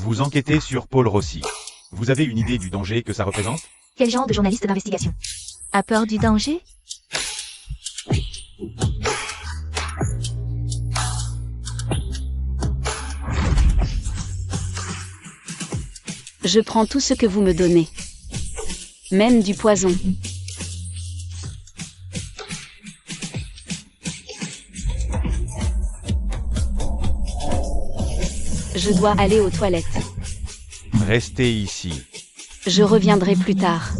Vous enquêtez sur Paul Rossi. Vous avez une idée du danger que ça représente? Quel genre de journaliste d'investigation a peur du danger? Je prends tout ce que vous me donnez. Même du poison. Je dois aller aux toilettes. Restez ici. Je reviendrai plus tard.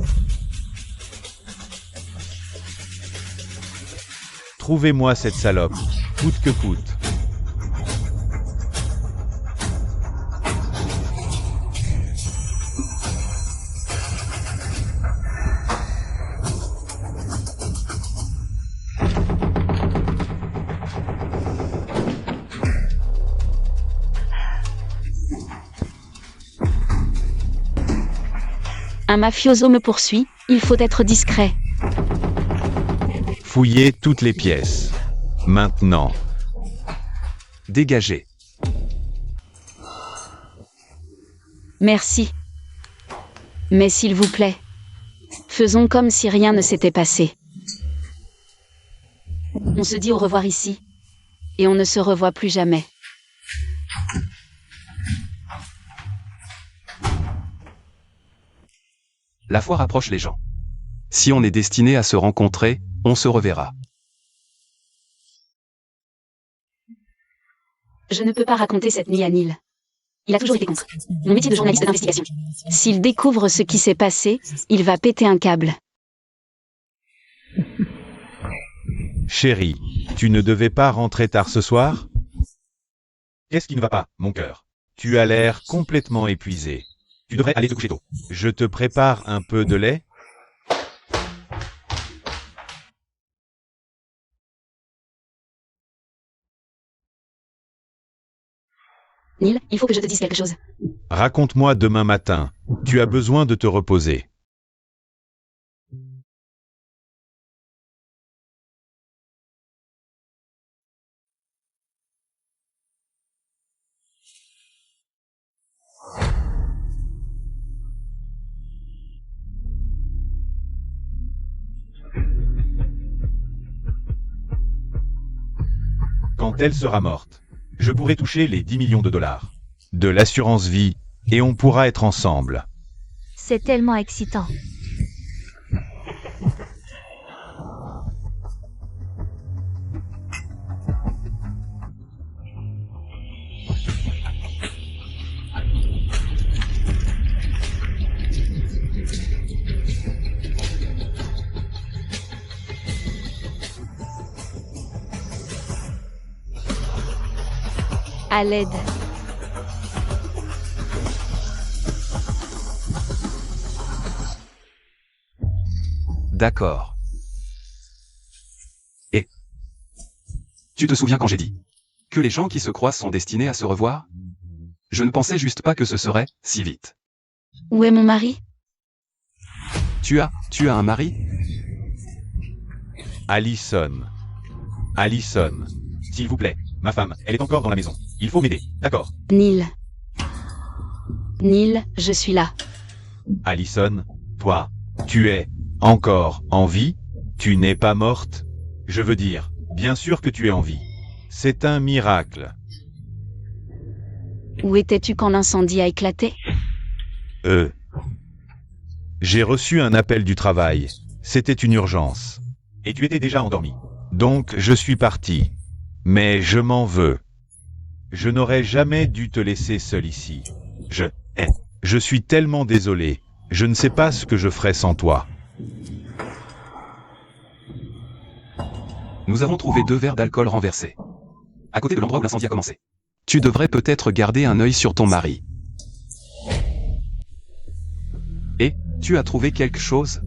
Trouvez-moi cette salope, coûte que coûte. Un mafioso me poursuit, il faut être discret. Fouillez toutes les pièces. Maintenant. Dégagez. Merci. Mais s'il vous plaît, faisons comme si rien ne s'était passé. On se dit au revoir ici, et on ne se revoit plus jamais. La foire approche les gens. Si on est destiné à se rencontrer, on se reverra. Je ne peux pas raconter cette nuit à Neil. Il a toujours été contre. Mon métier de journaliste d'investigation. S'il découvre ce qui s'est passé, il va péter un câble. Chérie, tu ne devais pas rentrer tard ce soir? Qu'est-ce qui ne va pas, mon cœur? Tu as l'air complètement épuisé. Tu devrais aller te coucher tôt. Je te prépare un peu de lait? Neil, il faut que je te dise quelque chose. Raconte-moi demain matin. Tu as besoin de te reposer. Quand elle sera morte, je pourrai toucher les 10 millions de dollars de l'assurance vie et on pourra être ensemble. C'est tellement excitant. À l'aide. D'accord. Et tu te souviens quand j'ai dit que les gens qui se croisent sont destinés à se revoir? Je ne pensais juste pas que ce serait si vite. Où est mon mari? Tu as un mari? Allison. Allison. S'il vous plaît, ma femme, elle est encore dans la maison. Il faut m'aider, d'accord? Neil. Neil, je suis là. Allison, toi, tu es encore en vie? Tu n'es pas morte? Je veux dire, bien sûr que tu es en vie. C'est un miracle. Où étais-tu quand l'incendie a éclaté? J'ai reçu un appel du travail. C'était une urgence. Et tu étais déjà endormi. Donc je suis parti. Mais je m'en veux. Je n'aurais jamais dû te laisser seul ici. Je suis tellement désolé. Je ne sais pas ce que je ferais sans toi. Nous avons trouvé 2 verres d'alcool renversés à côté de l'endroit où l'incendie a commencé. Tu devrais peut-être garder un œil sur ton mari. Et, tu as trouvé quelque chose?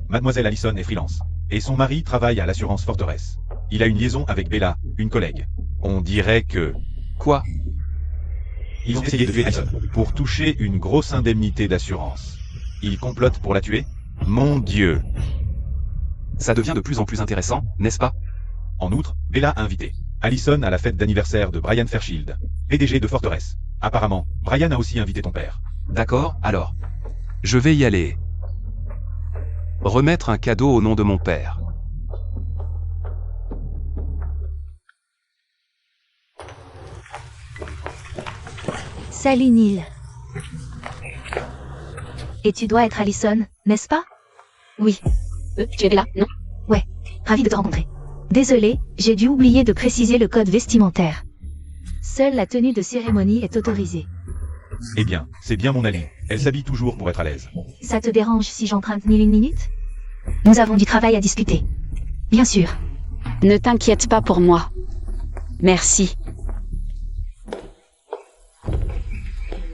Mademoiselle Allison est freelance. Et son mari travaille à l'assurance Forteresse. Il a une liaison avec Bella, une collègue. On dirait que... Quoi? Ils ont essayé de tuer Allison pour toucher une grosse indemnité d'assurance. Ils complotent pour la tuer? Mon Dieu! Ça devient de plus en plus intéressant, n'est-ce pas? En outre, Bella a invité Allison à la fête d'anniversaire de Brian Fairchild, PDG de Forteresse, Apparemment, Brian a aussi invité ton père. D'accord, alors. Je vais y aller. Remettre un cadeau au nom de mon père. Salut Neil. Et tu dois être Allison, n'est-ce pas? Oui. Tu es là, non? Ravi de te rencontrer. Désolé, j'ai dû oublier de préciser le code vestimentaire. Seule la tenue de cérémonie est autorisée. Eh bien, c'est bien mon Ali. Elle s'habille toujours pour être à l'aise. Ça te dérange si j'emprunte Neil une minute? Nous avons du travail à discuter. Bien sûr. Ne t'inquiète pas pour moi. Merci.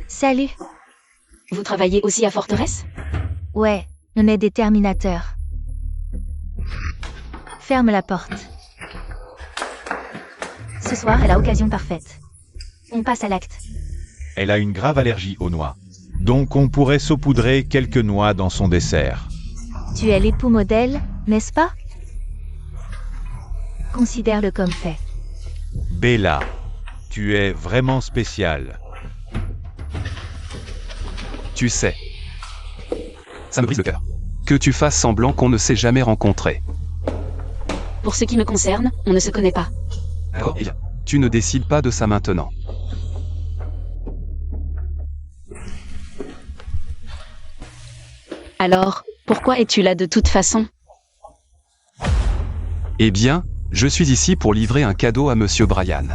Salut. Vous travaillez aussi à Forteresse? Ouais, on est des terminateurs. Ferme la porte. Ce soir est la occasion parfaite. On passe à l'acte. Elle a une grave allergie aux noix. Donc on pourrait saupoudrer quelques noix dans son dessert. Tu es l'époux modèle, n'est-ce pas? Considère-le comme fait. Bella, tu es vraiment spéciale. Tu sais. Ça me brise le cœur. Que tu fasses semblant qu'on ne s'est jamais rencontrés. Pour ce qui me concerne, on ne se connaît pas. D'accord, eh bien, tu ne décides pas de ça maintenant. Alors, pourquoi es-tu là de toute façon? Eh bien, je suis ici pour livrer un cadeau à Monsieur Brian.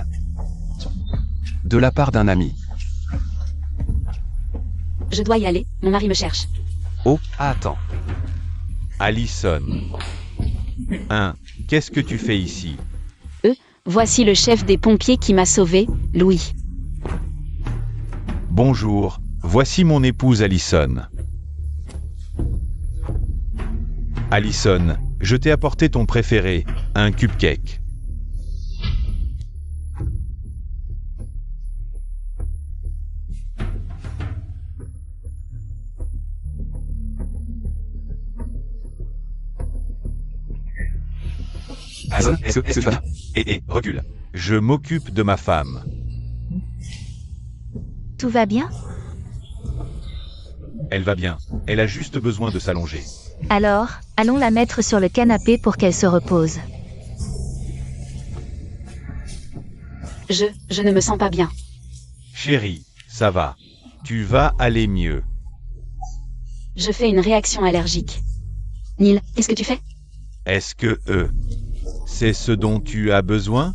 De la part d'un ami. Je dois y aller, mon mari me cherche. Oh, attends. Allison. Qu'est-ce que tu fais ici? Voici le chef des pompiers qui m'a sauvé, Louis. Bonjour, voici mon épouse Allison. Allison, je t'ai apporté ton préféré, un cupcake. Allison, est-ce que tu vas bien? Recule. Je m'occupe de ma femme. Tout va bien? Elle va bien. Elle a juste besoin de s'allonger. Alors, allons la mettre sur le canapé pour qu'elle se repose. Je ne me sens pas bien. Chérie, ça va. Tu vas aller mieux. Je fais une réaction allergique. Neil, qu'est-ce que tu fais? Est-ce que c'est ce dont tu as besoin?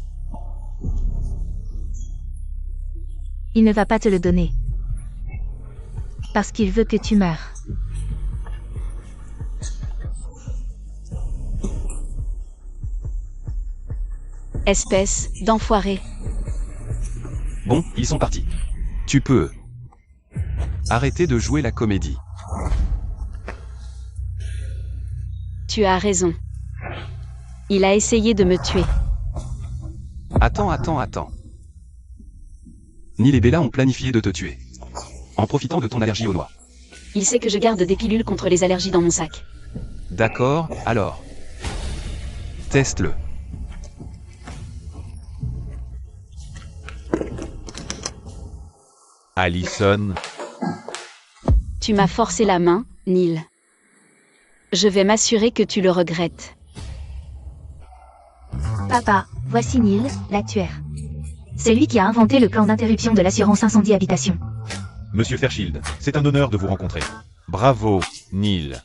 Il ne va pas te le donner. Parce qu'il veut que tu meurs. Espèce d'enfoiré. Bon, ils sont partis. Tu peux arrêter de jouer la comédie. Tu as raison. Il a essayé de me tuer. Attends. Neil et Bella ont planifié de te tuer. En profitant de ton allergie aux noix. Il sait que je garde des pilules contre les allergies dans mon sac. D'accord, alors. Teste-le. Allison, Tu m'as forcé la main, Neil. Je vais m'assurer que tu le regrettes. Papa, voici Neil, l'actuaire. C'est lui qui a inventé le plan d'interruption de l'assurance incendie habitation. Monsieur Fairchild, c'est un honneur de vous rencontrer. Bravo, Neil.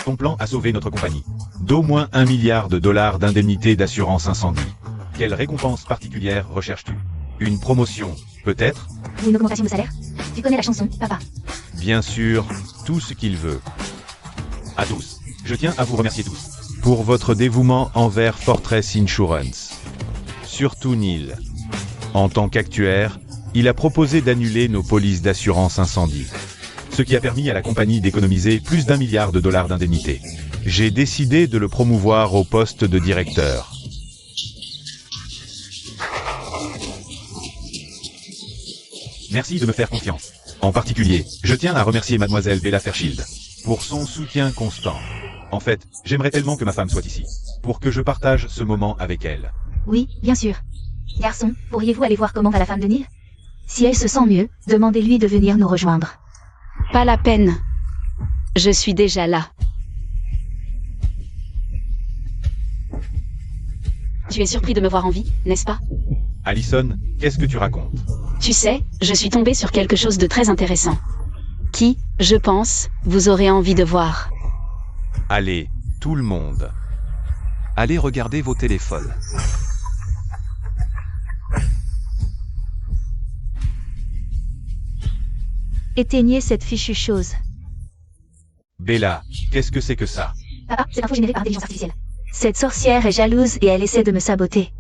Ton plan a sauvé notre compagnie. D'au moins $1 milliard d'indemnité d'assurance incendie. Quelle récompense particulière recherches-tu? Une promotion, peut-être? Ou une augmentation de salaire? Tu connais la chanson, papa. Bien sûr, tout ce qu'il veut. À tous, je tiens à vous remercier tous pour votre dévouement envers Fortress Insurance. Surtout Neil. En tant qu'actuaire, il a proposé d'annuler nos polices d'assurance incendie. Ce qui a permis à la compagnie d'économiser plus d'$1 milliard d'indemnité. J'ai décidé de le promouvoir au poste de directeur. Merci de me faire confiance. En particulier, je tiens à remercier mademoiselle Bella Fairchild pour son soutien constant. En fait, j'aimerais tellement que ma femme soit ici, pour que je partage ce moment avec elle. Oui, bien sûr. Garçon, pourriez-vous aller voir comment va la femme de Neil? Si elle se sent mieux, demandez-lui de venir nous rejoindre. Pas la peine. Je suis déjà là. Tu es surpris de me voir en vie, n'est-ce pas? Allison, qu'est-ce que tu racontes? Tu sais, je suis tombée sur quelque chose de très intéressant. Qui, je pense, vous aurez envie de voir. Allez, tout le monde. Allez regarder vos téléphones. Éteignez cette fichue chose. Bella, qu'est-ce que c'est que ça? Papa, c'est l'info générée par l'intelligence artificielle. Cette sorcière est jalouse et elle essaie de me saboter.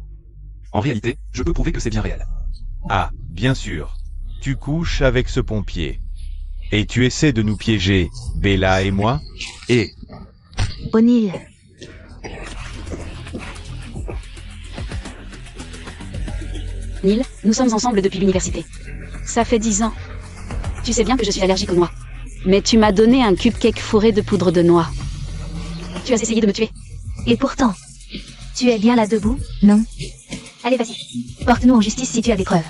En réalité, je peux prouver que c'est bien réel. Ah, bien sûr. Tu couches avec ce pompier. Et tu essaies de nous piéger, Bella et moi? Et, O'Neill, Neil, nous sommes ensemble depuis l'université. Ça fait 10 ans. Tu sais bien que je suis allergique aux noix. Mais tu m'as donné un cupcake fourré de poudre de noix. Tu as essayé de me tuer. et pourtant, tu es bien là debout, non? Allez, vas-y. Porte-nous en justice si tu as des preuves.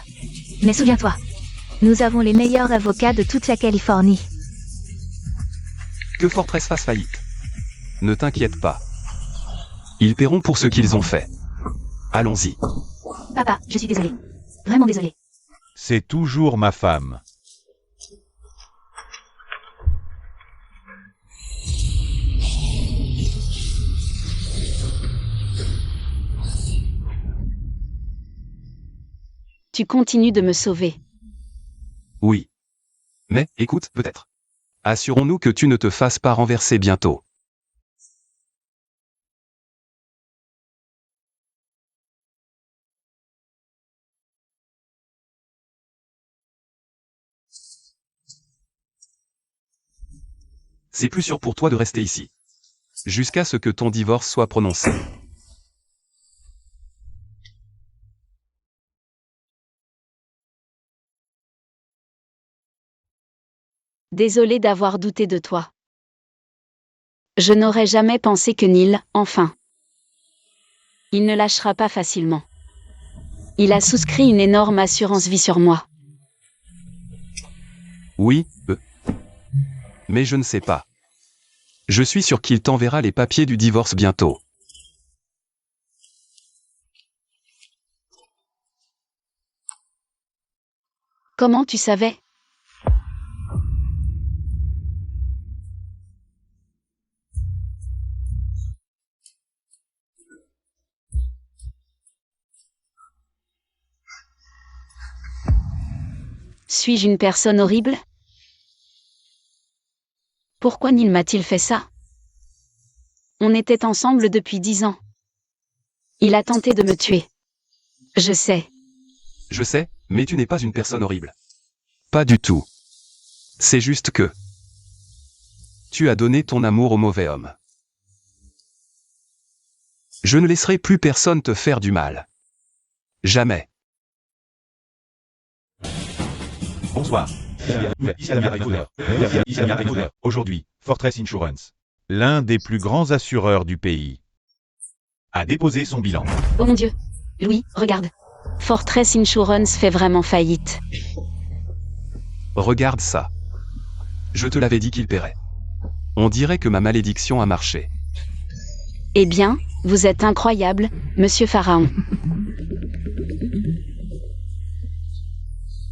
Mais souviens-toi, nous avons les meilleurs avocats de toute la Californie. que Fortress fasse faillite. Ne t'inquiète pas. Ils paieront pour ce qu'ils ont fait. Allons-y. Papa, je suis désolée. Vraiment désolée. C'est toujours ma femme. Tu continues de me sauver. Oui. Mais, écoute, peut-être. Assurons-nous que tu ne te fasses pas renverser bientôt. C'est plus sûr pour toi de rester ici. Jusqu'à ce que ton divorce soit prononcé. Désolée d'avoir douté de toi. Je n'aurais jamais pensé que Neil, enfin. Il ne lâchera pas facilement. Il a souscrit une énorme assurance vie sur moi. Oui, mais je ne sais pas. Je suis sûr qu'il t'enverra les papiers du divorce bientôt. Comment tu savais? Suis-je une personne horrible? Pourquoi Neil m'a-t-il fait ça? On était ensemble depuis 10 ans. Il a tenté de me tuer. Je sais. Je sais, mais tu n'es pas une personne horrible. Pas du tout. C'est juste que... tu as donné ton amour au mauvais homme. Je ne laisserai plus personne te faire du mal. Jamais. Bonsoir. Aujourd'hui, Fortress Insurance, l'un des plus grands assureurs du pays, a déposé son bilan. Oh mon Dieu. Louis, regarde. Fortress Insurance fait vraiment faillite. Regarde ça. Je te l'avais dit qu'il paierait. On dirait que ma malédiction a marché. Eh bien, vous êtes incroyable, Monsieur Pharaon.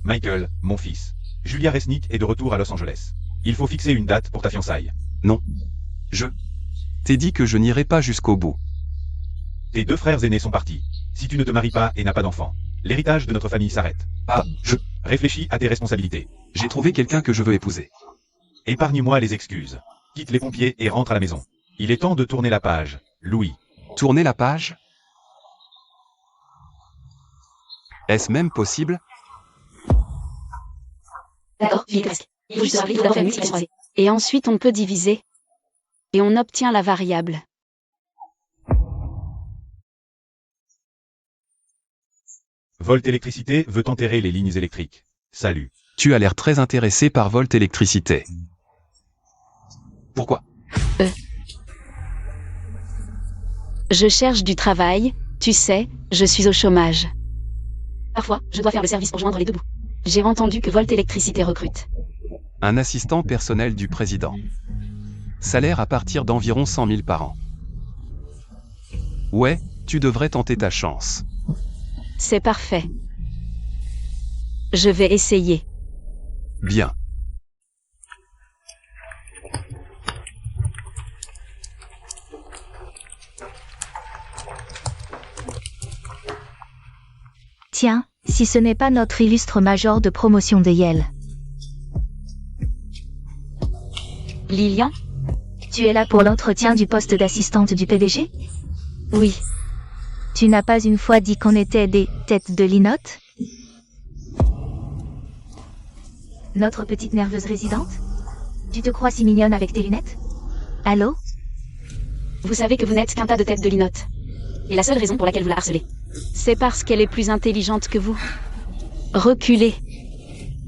Michael, mon fils. Julia Resnick est de retour à Los Angeles. Il faut fixer une date pour ta fiançaille. Non. Je t'ai dit que je n'irai pas jusqu'au bout. Tes deux frères aînés sont partis. Si tu ne te maries pas et n'as pas d'enfant, l'héritage de notre famille s'arrête. Ah, Réfléchis à tes responsabilités. j'ai trouvé quelqu'un que je veux épouser. Épargne-moi les excuses. Quitte les pompiers et rentre à la maison. Il est temps de tourner la page, Louis. Tourner la page? Est-ce même possible? D'accord, j'y ai presque. Il faut juste rappeler tout d'abord faire une multiplication croisée. Et ensuite on peut diviser. Et on obtient la variable. Volt Électricité veut enterrer les lignes électriques. Salut. Tu as l'air très intéressé par Volt Électricité. Pourquoi? Je cherche du travail, tu sais, je suis au chômage. Parfois, je dois faire le service pour joindre les deux bouts. J'ai entendu que Volt Électricité recrute. Un assistant personnel du président. Salaire à partir d'environ 100 000 par an. Ouais, tu devrais tenter ta chance. C'est parfait. Je vais essayer. Bien. Tiens, si ce n'est pas notre illustre major de promotion de Yale. Lilian? Tu es là pour l'entretien du poste d'assistante du PDG? Oui. Tu n'as pas une fois dit qu'on était des têtes de linotte? Notre petite nerveuse résidente? Tu te crois si mignonne avec tes lunettes? Allô? Vous savez que vous n'êtes qu'un tas de têtes de linotte. Et la seule raison pour laquelle vous la harcelez, c'est parce qu'elle est plus intelligente que vous. Reculez.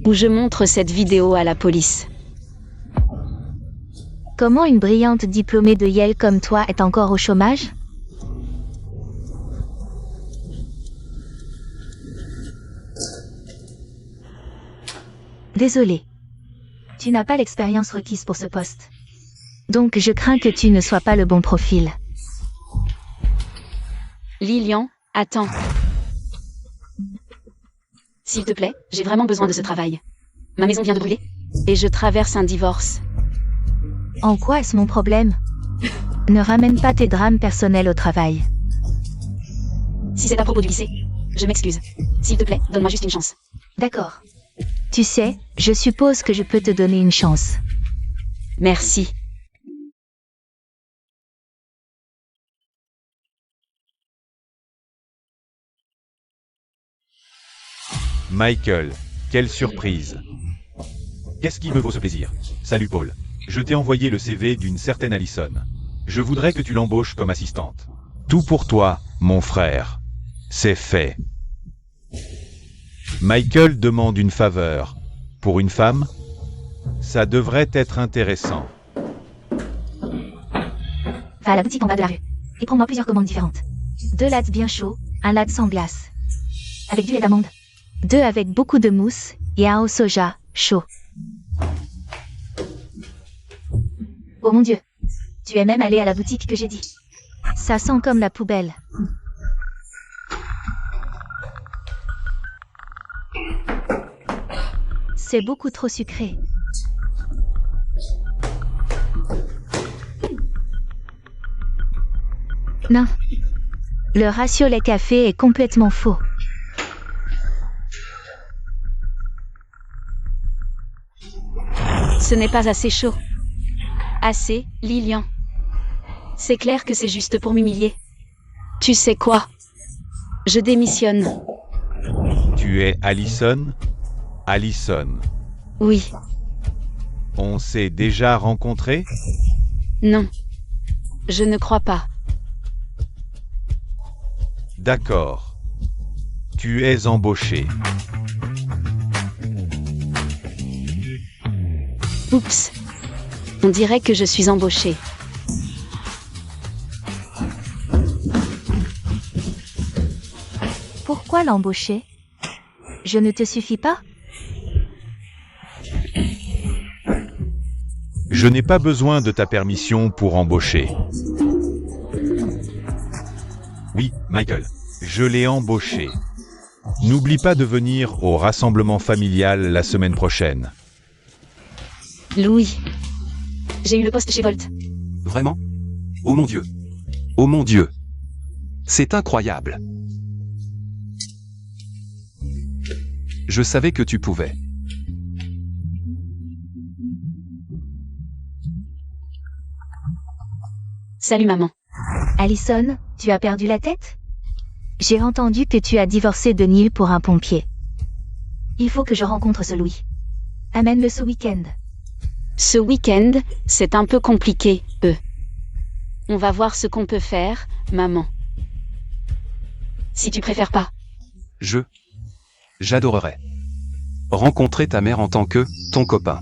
Ou je montre cette vidéo à la police. Comment une brillante diplômée de Yale comme toi est encore au chômage? Désolé. Tu n'as pas l'expérience requise pour ce poste. Donc je crains que tu ne sois pas le bon profil. Lilian, attends. S'il te plaît, j'ai vraiment besoin de ce travail. Ma maison vient de brûler. Et je traverse un divorce. En quoi est-ce mon problème? Ne ramène pas tes drames personnels au travail. Si c'est à propos du lycée, je m'excuse. S'il te plaît, donne-moi juste une chance. D'accord. Tu sais, je suppose que je peux te donner une chance. Merci. Michael, quelle surprise. Qu'est-ce qui me vaut ce plaisir? Salut Paul. Je t'ai envoyé le CV d'une certaine Allison. Je voudrais que tu l'embauches comme assistante. Tout pour toi, mon frère. C'est fait. Michael demande une faveur. Pour une femme? Ça devrait être intéressant. Va à la boutique en bas de la rue. Et prends-moi plusieurs commandes différentes. 2 lattes bien chauds, un latte sans glace. Avec du lait d'amande. 2 avec beaucoup de mousse, et un au soja, chaud. Oh mon Dieu. Tu es même allé à la boutique que j'ai dit. Ça sent comme la poubelle. C'est beaucoup trop sucré. Non. Le ratio lait-café est complètement faux. Ce n'est pas assez chaud. Assez, Lilian. C'est clair que c'est juste pour m'humilier. Tu sais quoi? Je démissionne. Tu es Allison? Allison. Oui. On s'est déjà rencontrés? Non. Je ne crois pas. D'accord. Tu es embauché. Oups. On dirait que je suis embauchée. Pourquoi l'embaucher? Je ne te suffis pas? Je n'ai pas besoin de ta permission pour embaucher. Oui, Michael, je l'ai embauché. N'oublie pas de venir au rassemblement familial la semaine prochaine. Louis. J'ai eu le poste chez Volt. Vraiment? Oh mon Dieu. Oh mon Dieu. C'est incroyable. Je savais que tu pouvais. Salut maman. Allison, tu as perdu la tête? J'ai entendu que tu as divorcé de Neil pour un pompier. Il faut que je rencontre ce Louis. Amène-le ce week-end. Ce week-end, c'est un peu compliqué, On va voir ce qu'on peut faire, maman. Si tu préfères pas. J'adorerais rencontrer ta mère en tant que ton copain.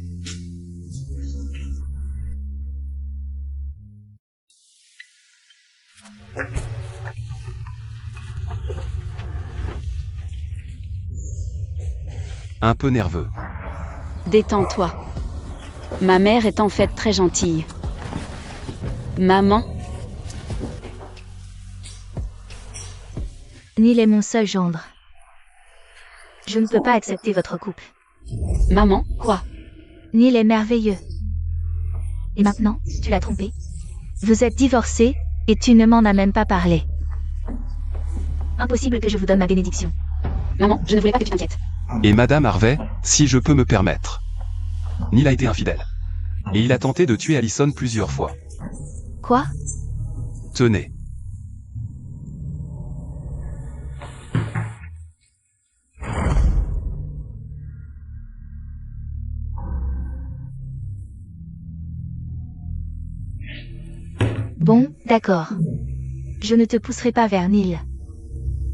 Un peu nerveux. Détends-toi. Ma mère est en fait très gentille. Maman, Neil est mon seul gendre. Je ne peux pas accepter votre couple. maman, quoi? Neil est merveilleux. Et maintenant, tu l'as trompé. Vous êtes divorcés, et tu ne m'en as même pas parlé. Impossible que je vous donne ma bénédiction. Maman, je ne voulais pas que tu t'inquiètes. Et Madame Harvey, si je peux me permettre. Neil a été infidèle. Et il a tenté de tuer Allison plusieurs fois. Quoi? Tenez. Bon, d'accord. Je ne te pousserai pas vers Neil.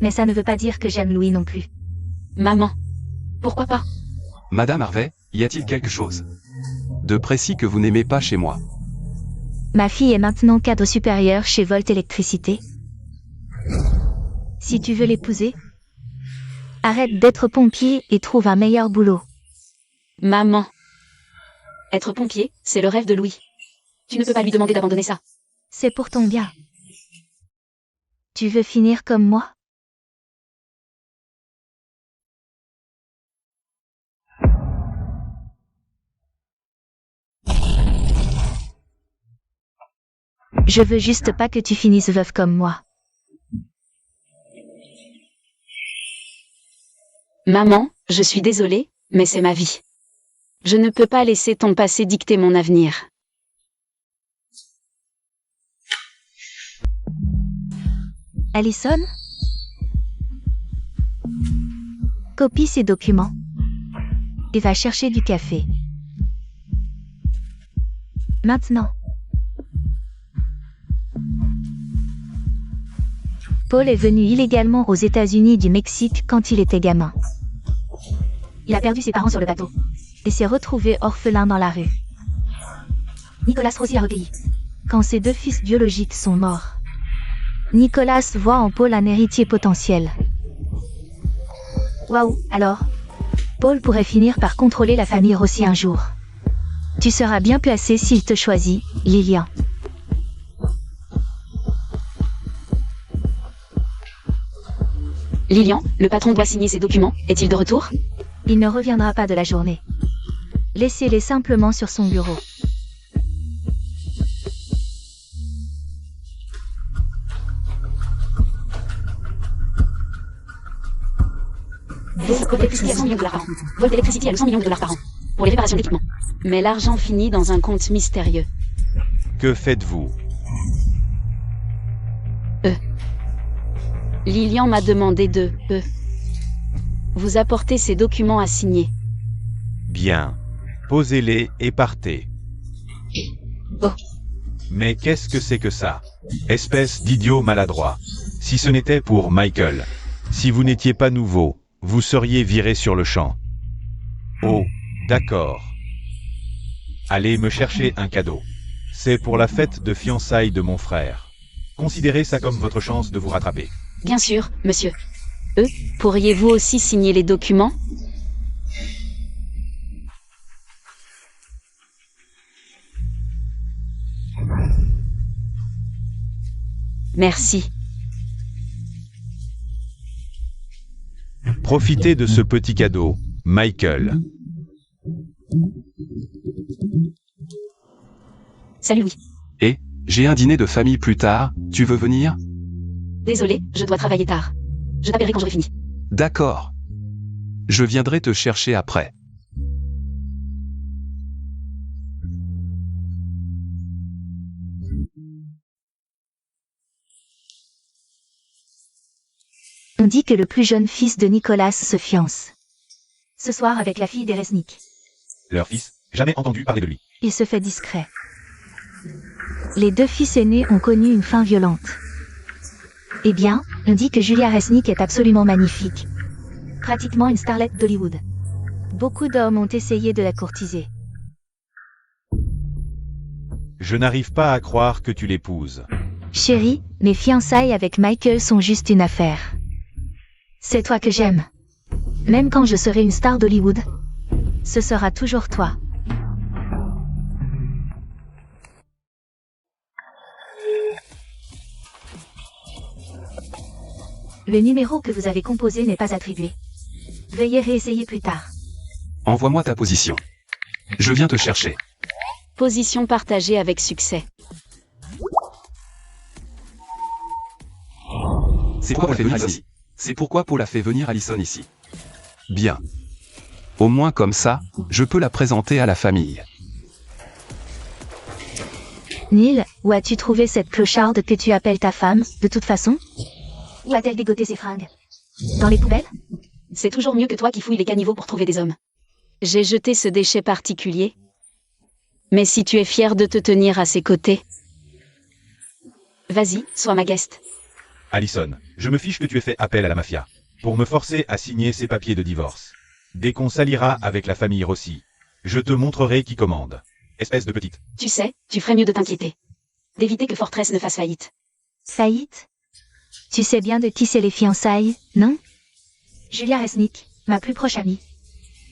Mais ça ne veut pas dire que j'aime Louis non plus. Maman, pourquoi pas? Madame Harvey, y a-t-il quelque chose de précis que vous n'aimez pas chez moi? Ma fille est maintenant cadre supérieur chez Volt Électricité. Si tu veux l'épouser, arrête d'être pompier et trouve un meilleur boulot. Maman. Être pompier, c'est le rêve de Louis. Tu ne peux pas lui demander d'abandonner ça. C'est pour ton bien. Tu veux finir comme moi? Je veux juste pas que tu finisses veuve comme moi. Maman, je suis désolée, mais c'est ma vie. Je ne peux pas laisser ton passé dicter mon avenir. Allison? Copie ces documents. Et va chercher du café. Maintenant. Paul est venu illégalement aux États-Unis du Mexique quand il était gamin. Il a perdu ses parents sur le bateau. Et s'est retrouvé orphelin dans la rue. Nicolas Rossi l'a recueilli. Quand ses deux fils biologiques sont morts, Nicolas voit en Paul un héritier potentiel. Waouh, alors Paul pourrait finir par contrôler la famille Rossi un jour. Tu seras bien placé s'il te choisit, Lilian. Lilian, le patron doit signer ses documents. Est-il de retour? Il ne reviendra pas de la journée. Laissez-les simplement sur son bureau. Volt Electricity a 100 millions de dollars par an. Volt Electricity a 100 millions de dollars par an. Pour les réparations d'équipements. Mais l'argent finit dans un compte mystérieux. Que faites-vous? Lilian m'a demandé de vous apporter ces documents à signer. Bien. Posez-les et partez. Oh. Mais qu'est-ce que c'est que ça? Espèce d'idiot maladroit. Si ce n'était pour Michael. Si vous n'étiez pas nouveau, vous seriez viré sur le champ. Oh, d'accord. Allez me chercher un cadeau. C'est pour la fête de fiançailles de mon frère. Considérez ça comme votre chance de vous rattraper. Bien sûr, monsieur. Pourriez-vous aussi signer les documents? Merci. Profitez de ce petit cadeau, Michael. Salut Louis. Et, j'ai un dîner de famille plus tard, tu veux venir? Désolé, je dois travailler tard. Je t'appellerai quand j'aurai fini. D'accord. Je viendrai te chercher après. On dit que le plus jeune fils de Nicolas se fiance. Ce soir avec la fille d'Eresnik. Leur fils, jamais entendu parler de lui. Il se fait discret. Les deux fils aînés ont connu une fin violente. Eh bien, on dit que Julia Resnick est absolument magnifique. Pratiquement une starlette d'Hollywood. Beaucoup d'hommes ont essayé de la courtiser. Je n'arrive pas à croire que tu l'épouses. Chérie, mes fiançailles avec Michael sont juste une affaire. C'est toi que j'aime. Même quand je serai une star d'Hollywood, ce sera toujours toi. Le numéro que vous avez composé n'est pas attribué. Veuillez réessayer plus tard. Envoie-moi ta position. Je viens te chercher. Position partagée avec succès. C'est pourquoi Paul a fait venir ici. C'est pourquoi Paul a fait venir Allison ici. Bien. Au moins comme ça, je peux la présenter à la famille. Neil, où as-tu trouvé cette clocharde que tu appelles ta femme, de toute façon? Où a-t-elle dégoté ses fringues? Dans les poubelles? C'est toujours mieux que toi qui fouilles les caniveaux pour trouver des hommes. J'ai jeté ce déchet particulier. Mais si tu es fier de te tenir à ses côtés, vas-y, sois ma guest. Allison, je me fiche que tu aies fait appel à la mafia pour me forcer à signer ces papiers de divorce. Dès qu'on s'alliera avec la famille Rossi, je te montrerai qui commande. Espèce de petite. Tu sais, tu ferais mieux de t'inquiéter. D'éviter que Fortress ne fasse faillite. Faillite? Tu sais bien de qui c'est les fiançailles, non? Julia Resnick, ma plus proche amie.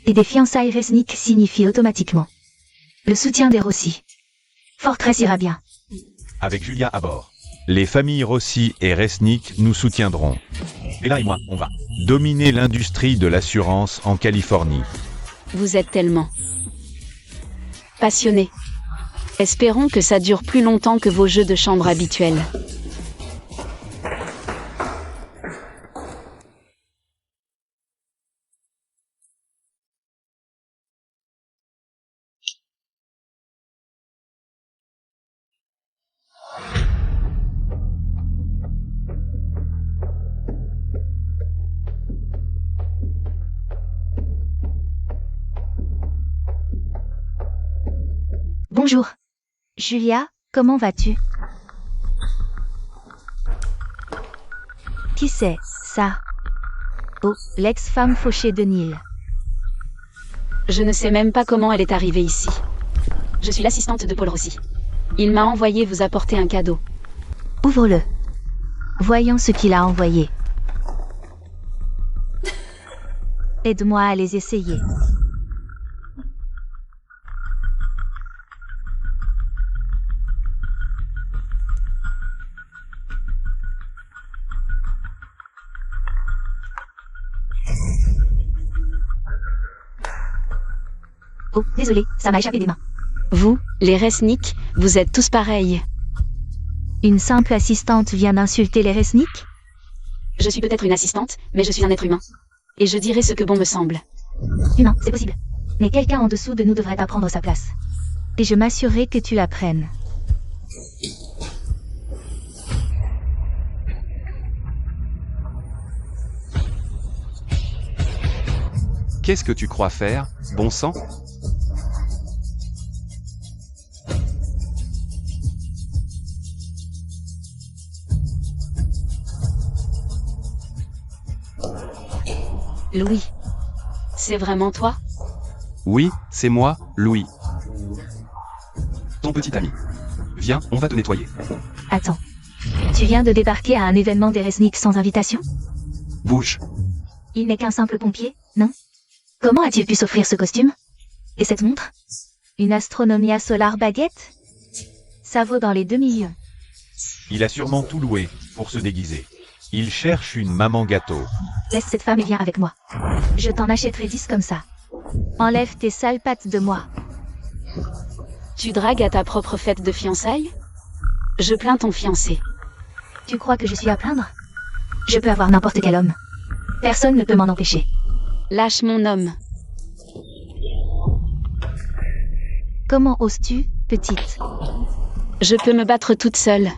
Et des fiançailles Resnick signifie automatiquement le soutien des Rossi. Fortress ira bien. Avec Julia à bord. Les familles Rossi et Resnick nous soutiendront. Bella et moi, on va dominer l'industrie de l'assurance en Californie. Vous êtes tellement passionnés. Espérons que ça dure plus longtemps que vos jeux de chambre habituels. Bonjour. Julia, comment vas-tu? Qui c'est, ça? Oh, l'ex-femme fauchée de Neil. Je ne sais même pas comment elle est arrivée ici. Je suis l'assistante de Paul Rossi. Il m'a envoyé vous apporter un cadeau. Ouvre-le. Voyons ce qu'il a envoyé. Aide-moi à les essayer. Oh, désolé, ça m'a échappé des mains. Vous, les Resnick, vous êtes tous pareils. Une simple assistante vient d'insulter les Resnick? Je suis peut-être une assistante, mais je suis un être humain. Et je dirai ce que bon me semble. Humain, c'est possible. Mais quelqu'un en dessous de nous devrait pas prendre sa place. Et je m'assurerai que tu la prennes. Qu'est-ce que tu crois faire, bon sang? Louis. C'est vraiment toi? Oui, c'est moi, Louis. Ton petit ami. Viens, on va te nettoyer. Attends. Tu viens de débarquer à un événement des Resnick sans invitation? Bouge. Il n'est qu'un simple pompier, non? Comment a-t-il pu s'offrir ce costume? Et cette montre? Une Astronomia Solar baguette? Ça vaut dans les 2 millions. Il a sûrement tout loué pour se déguiser. Il cherche une maman gâteau. Laisse cette femme et viens avec moi. Je t'en achèterai 10 comme ça. Enlève tes sales pattes de moi. Tu dragues à ta propre fête de fiançailles? Je plains ton fiancé. Tu crois que je suis à plaindre? Je peux avoir n'importe quel homme. Personne ne peut m'en empêcher. Lâche mon homme. Comment oses-tu, petite? Je peux me battre toute seule.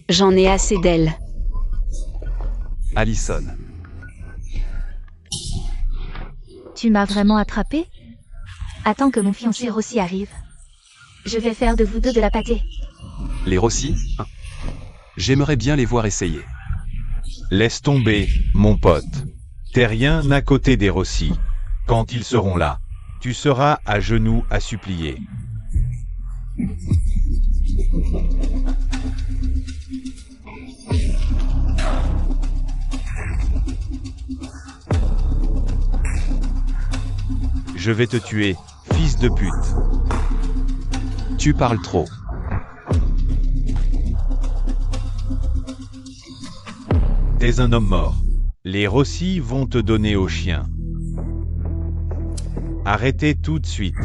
J'en ai assez d'elle. Allison. Tu m'as vraiment attrapé? Attends que mon fiancé Rossi arrive. Je vais faire de vous deux de la pâtée. Les Rossi, hein. J'aimerais bien les voir essayer. Laisse tomber, mon pote. T'es rien à côté des Rossi. Quand ils seront là, tu seras à genoux à supplier. Je vais te tuer, fils de pute. Tu parles trop. T'es un homme mort. Les Rossi vont te donner au chien. Arrêtez tout de suite.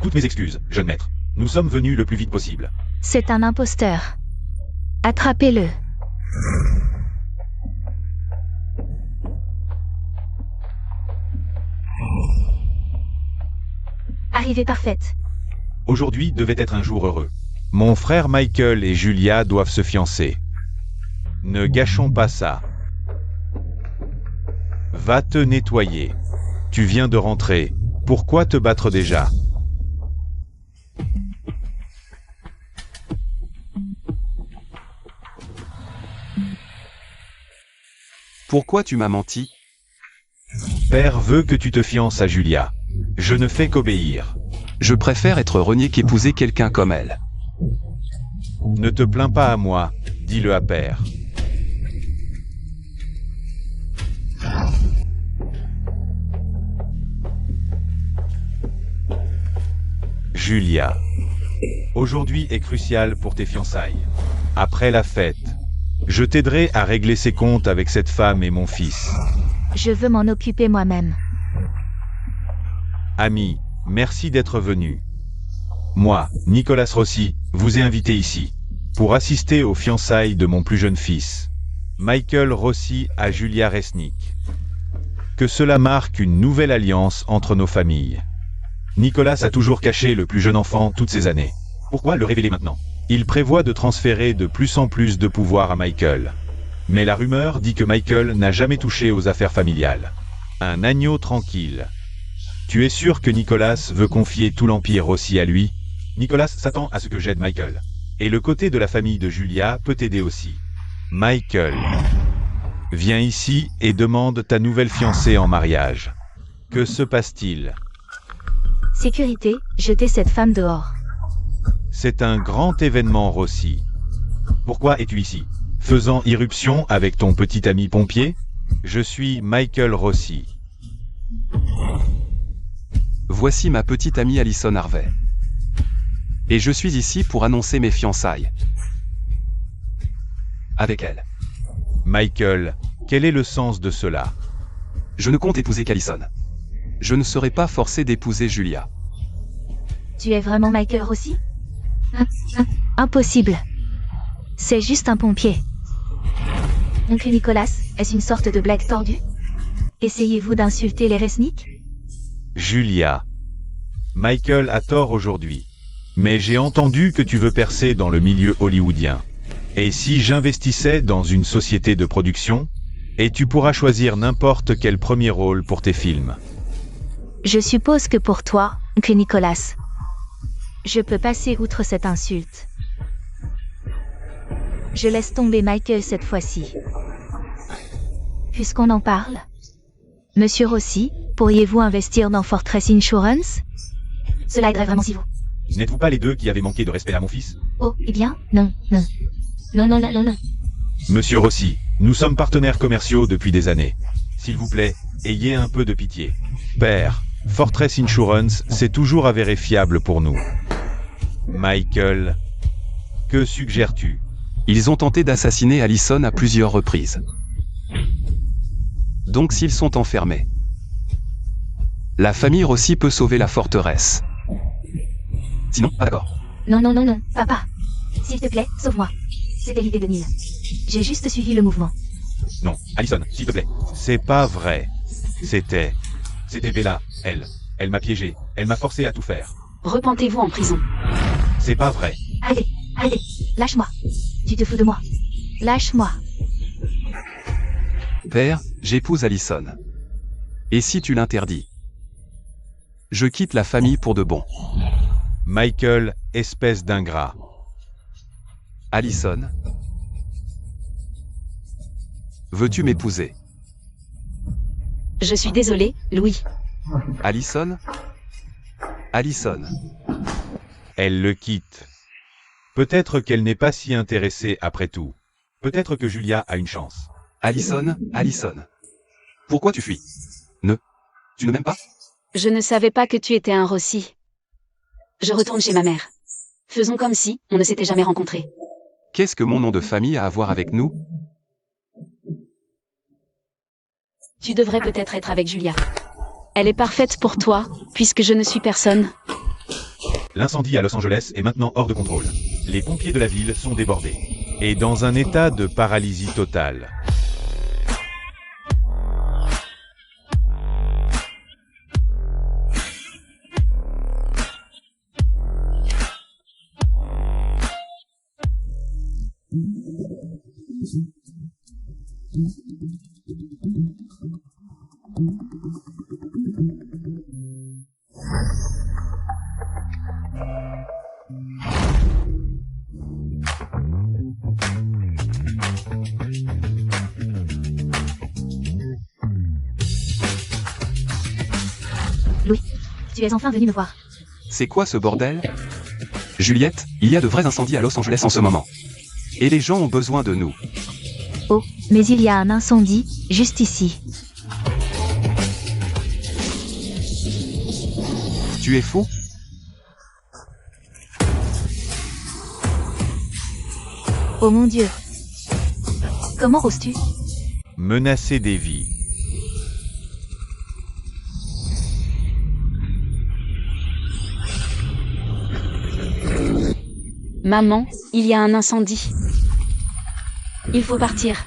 Toutes mes excuses, jeune maître. Nous sommes venus le plus vite possible. C'est un imposteur. Attrapez-le. Arrivée parfaite. Aujourd'hui devait être un jour heureux. Mon frère Michael et Julia doivent se fiancer. Ne gâchons pas ça. Va te nettoyer. Tu viens de rentrer. Pourquoi te battre déjà? Pourquoi tu m'as menti? Père veut que tu te fiances à Julia. Je ne fais qu'obéir. Je préfère être renié qu'épouser quelqu'un comme elle. Ne te plains pas à moi, dis-le à père. Julia. Aujourd'hui est crucial pour tes fiançailles. Après la fête, je t'aiderai à régler ses comptes avec cette femme et mon fils. Je veux m'en occuper moi-même. Ami, merci d'être venu. Moi, Nicolas Rossi, vous ai invité ici pour assister aux fiançailles de mon plus jeune fils, Michael Rossi à Julia Resnick. Que cela marque une nouvelle alliance entre nos familles. Nicolas a toujours caché le plus jeune enfant toutes ces années. Pourquoi le révéler maintenant? Il prévoit de transférer de plus en plus de pouvoir à Michael. Mais la rumeur dit que Michael n'a jamais touché aux affaires familiales. Un agneau tranquille. Tu es sûr que Nicolas veut confier tout l'empire aussi à lui? Nicolas s'attend à ce que j'aide Michael. Et le côté de la famille de Julia peut t'aider aussi. Michael, viens ici et demande ta nouvelle fiancée en mariage. Que se passe-t-il? Sécurité, jetez cette femme dehors. C'est un grand événement, Rossi. Pourquoi es-tu ici? Faisant irruption avec ton petit ami pompier? Je suis Michael Rossi. Voici ma petite amie Alison Harvey. Et je suis ici pour annoncer mes fiançailles. Avec elle. Michael, quel est le sens de cela? Je ne compte épouser qu'Alison. Je ne serai pas forcé d'épouser Julia. Tu es vraiment Michael Rossi? Impossible. C'est juste un pompier. Oncle Nicolas, est-ce une sorte de blague tordue? Essayez-vous d'insulter les Resnick? Julia. Michael a tort aujourd'hui. Mais j'ai entendu que tu veux percer dans le milieu hollywoodien. Et si j'investissais dans une société de production? Et tu pourras choisir n'importe quel premier rôle pour tes films. Je suppose que pour toi, oncle Nicolas, je peux passer outre cette insulte. Je laisse tomber Michael cette fois-ci. Puisqu'on en parle, Monsieur Rossi, pourriez-vous investir dans Fortress Insurance? Cela aiderait vraiment si vous... N'êtes-vous pas les deux qui avez manqué de respect à mon fils? Oh, eh bien, non. Non. Monsieur Rossi, nous sommes partenaires commerciaux depuis des années. S'il vous plaît, ayez un peu de pitié. Père, Fortress Insurance s'est toujours avéré fiable pour nous. Michael, que suggères-tu? Ils ont tenté d'assassiner Alison à plusieurs reprises. Donc s'ils sont enfermés, la famille Rossi peut sauver la forteresse. Sinon, pas d'accord. Non, papa. S'il te plaît, sauve-moi. C'était l'idée de Neil. J'ai juste suivi le mouvement. Non, Alison, s'il te plaît. C'est pas vrai. C'était Bella, elle m'a piégé, elle m'a forcé à tout faire. Repentez-vous en prison. C'est pas vrai. Allez, lâche-moi. Tu te fous de moi. Lâche-moi. Père, j'épouse Alison. Et si tu l'interdis? Je quitte la famille pour de bon. Michael, espèce d'ingrat. Alison, veux-tu m'épouser? Je suis désolé, Louis. Alison? Elle le quitte. Peut-être qu'elle n'est pas si intéressée après tout. Peut-être que Julia a une chance. Alison. Pourquoi tu fuis? Tu ne m'aimes pas? Je ne savais pas que tu étais un Rossi. Je retourne chez ma mère. Faisons comme si on ne s'était jamais rencontrés. Qu'est-ce que mon nom de famille a à voir avec nous? Tu devrais peut-être être avec Julia. Elle est parfaite pour toi, puisque je ne suis personne. L'incendie à Los Angeles est maintenant hors de contrôle. Les pompiers de la ville sont débordés. Et dans un état de paralysie totale. Louis, tu es enfin venu me voir. C'est quoi ce bordel? Juliette, il y a de vrais incendies à Los Angeles en ce moment. Et les gens ont besoin de nous. Oh, mais il y a un incendie, juste ici. Tu es fou? Oh mon Dieu. Comment oses-tu? Menacer des vies. Maman, il y a un incendie. Il faut partir.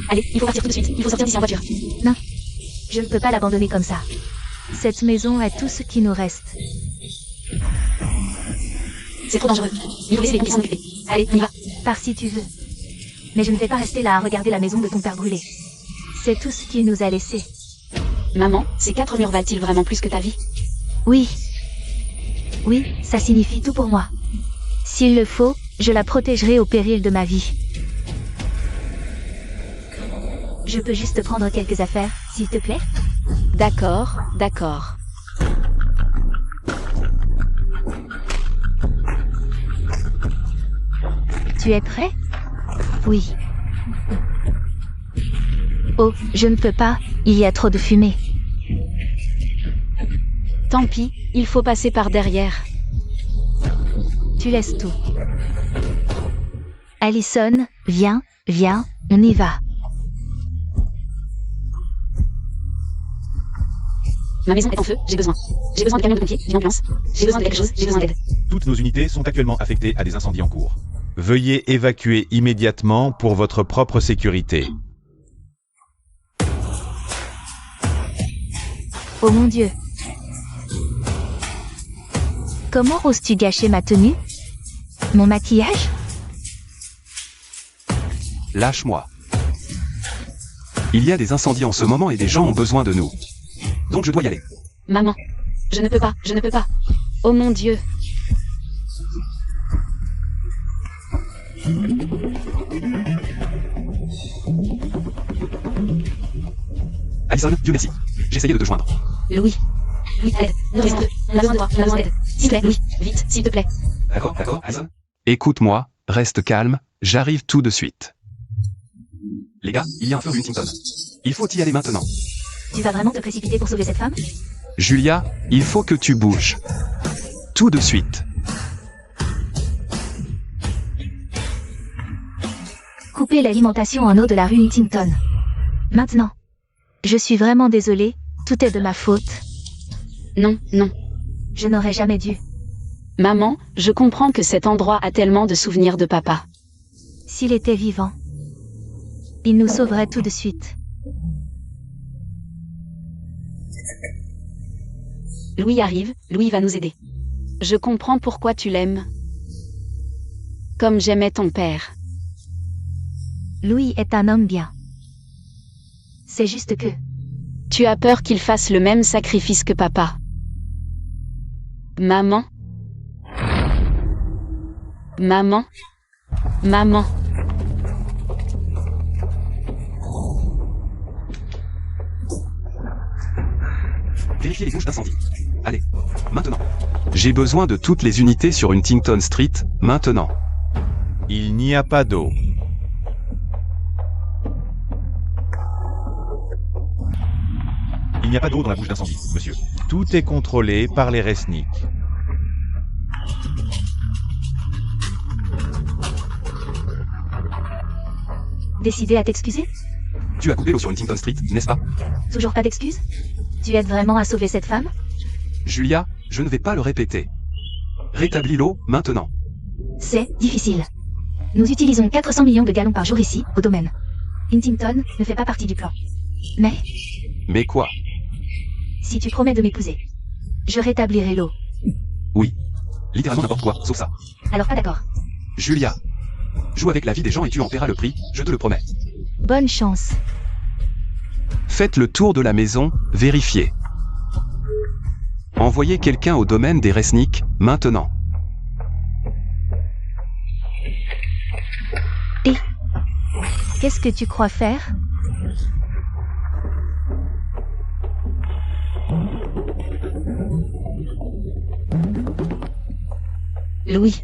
Allez, il faut partir tout de suite. Il faut sortir d'ici en voiture. Non. Je ne peux pas l'abandonner comme ça. Cette maison est tout ce qui nous reste. C'est trop dangereux. Il faut laisser les pompiers s'en occuper. Allez, on y va. Pars si tu veux. Mais je ne vais pas rester là à regarder la maison de ton père brûler. C'est tout ce qu'il nous a laissé. Maman, ces 4 murs valent-ils vraiment plus que ta vie? Oui. Oui, ça signifie tout pour moi. S'il le faut, je la protégerai au péril de ma vie. Je peux juste prendre quelques affaires, s'il te plaît? D'accord, d'accord. Tu es prêt? Oui. Oh, je ne peux pas, il y a trop de fumée. Tant pis, il faut passer par derrière. Tu laisses tout. Allison, viens, on y va. Ma maison est en feu, j'ai besoin. J'ai besoin de camions de pompiers, d'une ambulance. J'ai besoin de quelque chose, j'ai besoin d'aide. Toutes nos unités sont actuellement affectées à des incendies en cours. Veuillez évacuer immédiatement pour votre propre sécurité. Oh mon Dieu. Comment oses-tu gâcher ma tenue? Mon maquillage? Lâche-moi. Il y a des incendies en ce moment et des gens ont besoin de nous. Donc je dois y aller. Maman, je ne peux pas, je ne peux pas. Oh mon Dieu. Alison, Dieu merci. J'essayais de te joindre. Louis. Louis, à l'aide. Nous avons besoin on a besoin de toi, on a besoin d'aide. S'il te plaît, Louis, vite, s'il te plaît. D'accord, Alison. Écoute-moi, reste calme, j'arrive tout de suite. Les gars, il y a un feu rue Huntington. Il faut y aller maintenant. Tu vas vraiment te précipiter pour sauver cette femme? Julia, il faut que tu bouges. Tout de suite. Couper l'alimentation en eau de la rue Huntington. Maintenant. Je suis vraiment désolée, tout est de ma faute. Non, non. Je n'aurais jamais dû. Maman, je comprends que cet endroit a tellement de souvenirs de papa. S'il était vivant, il nous sauverait tout de suite. Louis arrive, Louis va nous aider. Je comprends pourquoi tu l'aimes. Comme j'aimais ton père. Louis est un homme bien. C'est juste que... Tu as peur qu'il fasse le même sacrifice que papa. Maman. Maman. Maman. Vérifiez les bouches d'incendie. Allez, maintenant. J'ai besoin de toutes les unités sur Huntington Street, maintenant. Il n'y a pas d'eau. Il n'y a pas d'eau dans la bouche d'incendie, monsieur. Tout est contrôlé par les Resnick. Décidé à t'excuser? Tu as coupé l'eau sur Huntington Street, n'est-ce pas? Toujours pas d'excuses? Tu aides vraiment à sauver cette femme? Julia, je ne vais pas le répéter. Rétablis l'eau, maintenant. C'est difficile. Nous utilisons 400 millions de gallons par jour ici, au domaine. Huntington ne fait pas partie du plan. Mais quoi? Si tu promets de m'épouser, je rétablirai l'eau. Oui. Littéralement n'importe quoi, sauf ça. Alors pas d'accord. Julia. Joue avec la vie des gens et tu en paieras le prix, je te le promets. Bonne chance. Faites le tour de la maison, vérifiez. Envoyez quelqu'un au domaine des Resnick, maintenant. Et qu'est-ce que tu crois faire? Louis,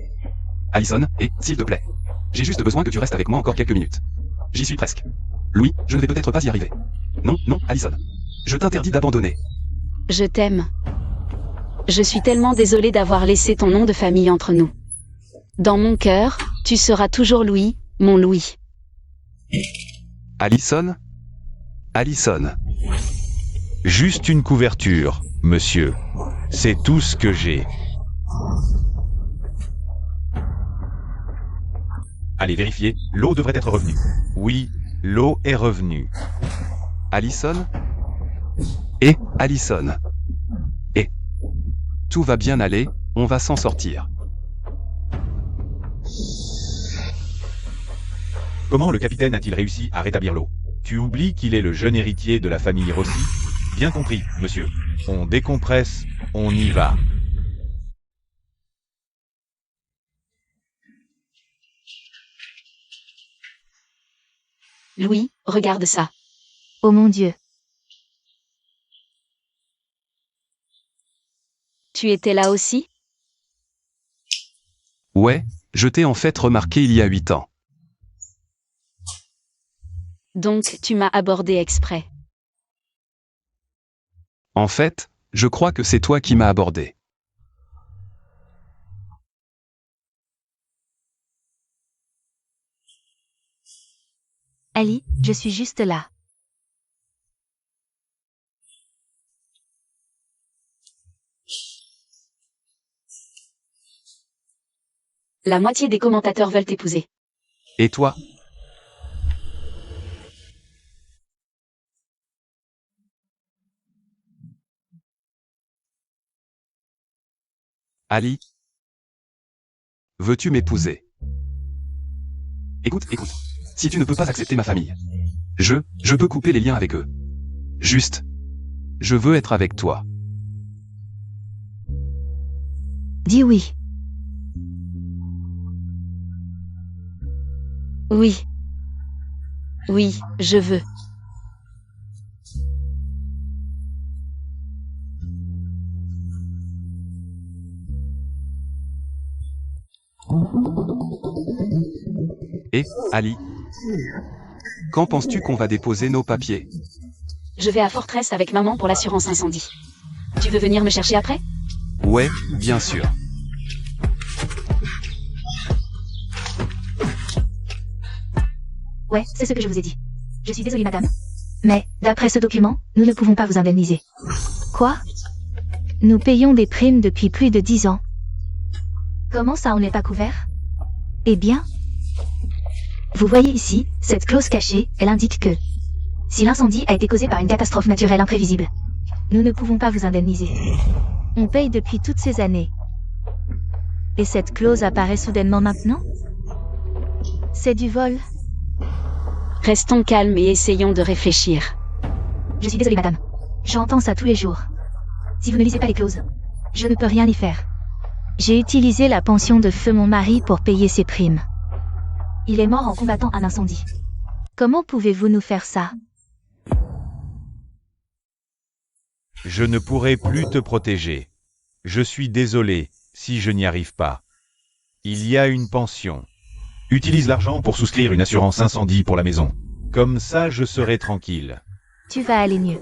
Allison, s'il te plaît. J'ai juste besoin que tu restes avec moi encore quelques minutes. J'y suis presque. Louis, je ne vais peut-être pas y arriver. Non, Allison. Je t'interdis d'abandonner. je t'aime. Je suis tellement désolée d'avoir laissé ton nom de famille entre nous. Dans mon cœur, tu seras toujours Louis, mon Louis. Allison? Allison. Juste une couverture, monsieur. C'est tout ce que j'ai. Allez vérifier, l'eau devrait être revenue. Oui, l'eau est revenue. Allison? Allison. Tout va bien aller, on va s'en sortir. Comment le capitaine a-t-il réussi à rétablir l'eau? Tu oublies qu'il est le jeune héritier de la famille Rossi? Bien compris, monsieur. On décompresse, on y va. Louis, regarde ça. Oh mon Dieu. Tu étais là aussi? Ouais, je t'ai en fait remarqué il y a 8 ans. Donc tu m'as abordé exprès. En fait, je crois que c'est toi qui m'as abordé. Ali, je suis juste là. La moitié des commentateurs veulent t'épouser. Et toi? Ali? Veux-tu m'épouser? Écoute. Si tu ne peux pas accepter ma famille, je peux couper les liens avec eux. Juste, je veux être avec toi. Dis oui. Oui. Oui, je veux. Ali? Quand penses-tu qu'on va déposer nos papiers? Je vais à Fortress avec maman pour l'assurance incendie. Tu veux venir me chercher après? Ouais, bien sûr. Ouais, c'est ce que je vous ai dit. Je suis désolée, madame. Mais, d'après ce document, nous ne pouvons pas vous indemniser. Quoi? Nous payons des primes depuis plus de 10 ans. Comment ça, on n'est pas couvert? Eh bien, vous voyez ici, cette clause cachée, elle indique que si l'incendie a été causé par une catastrophe naturelle imprévisible, nous ne pouvons pas vous indemniser. On paye depuis toutes ces années. Et cette clause apparaît soudainement maintenant? C'est du vol. Restons calmes et essayons de réfléchir. Je suis désolée, madame. J'entends ça tous les jours. Si vous ne lisez pas les clauses, je ne peux rien y faire. J'ai utilisé la pension de feu mon mari pour payer ses primes. Il est mort en combattant un incendie. Comment pouvez-vous nous faire ça? Je ne pourrai plus te protéger. Je suis désolé si je n'y arrive pas. Il y a une pension. Utilise l'argent pour souscrire une assurance incendie pour la maison. Comme ça, je serai tranquille. Tu vas aller mieux.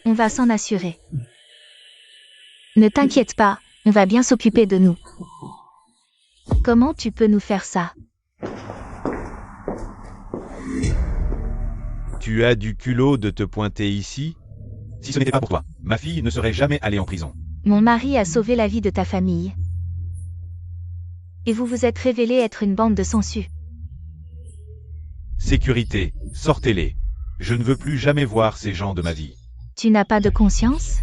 On va s'en assurer. Ne t'inquiète pas, on va bien s'occuper de nous. Comment tu peux nous faire ça? Tu as du culot de te pointer ici? Si ce n'était pas pour toi, ma fille ne serait jamais allée en prison. Mon mari a sauvé la vie de ta famille. Et vous vous êtes révélé être une bande de sangsues. Sécurité, sortez-les. Je ne veux plus jamais voir ces gens de ma vie. Tu n'as pas de conscience?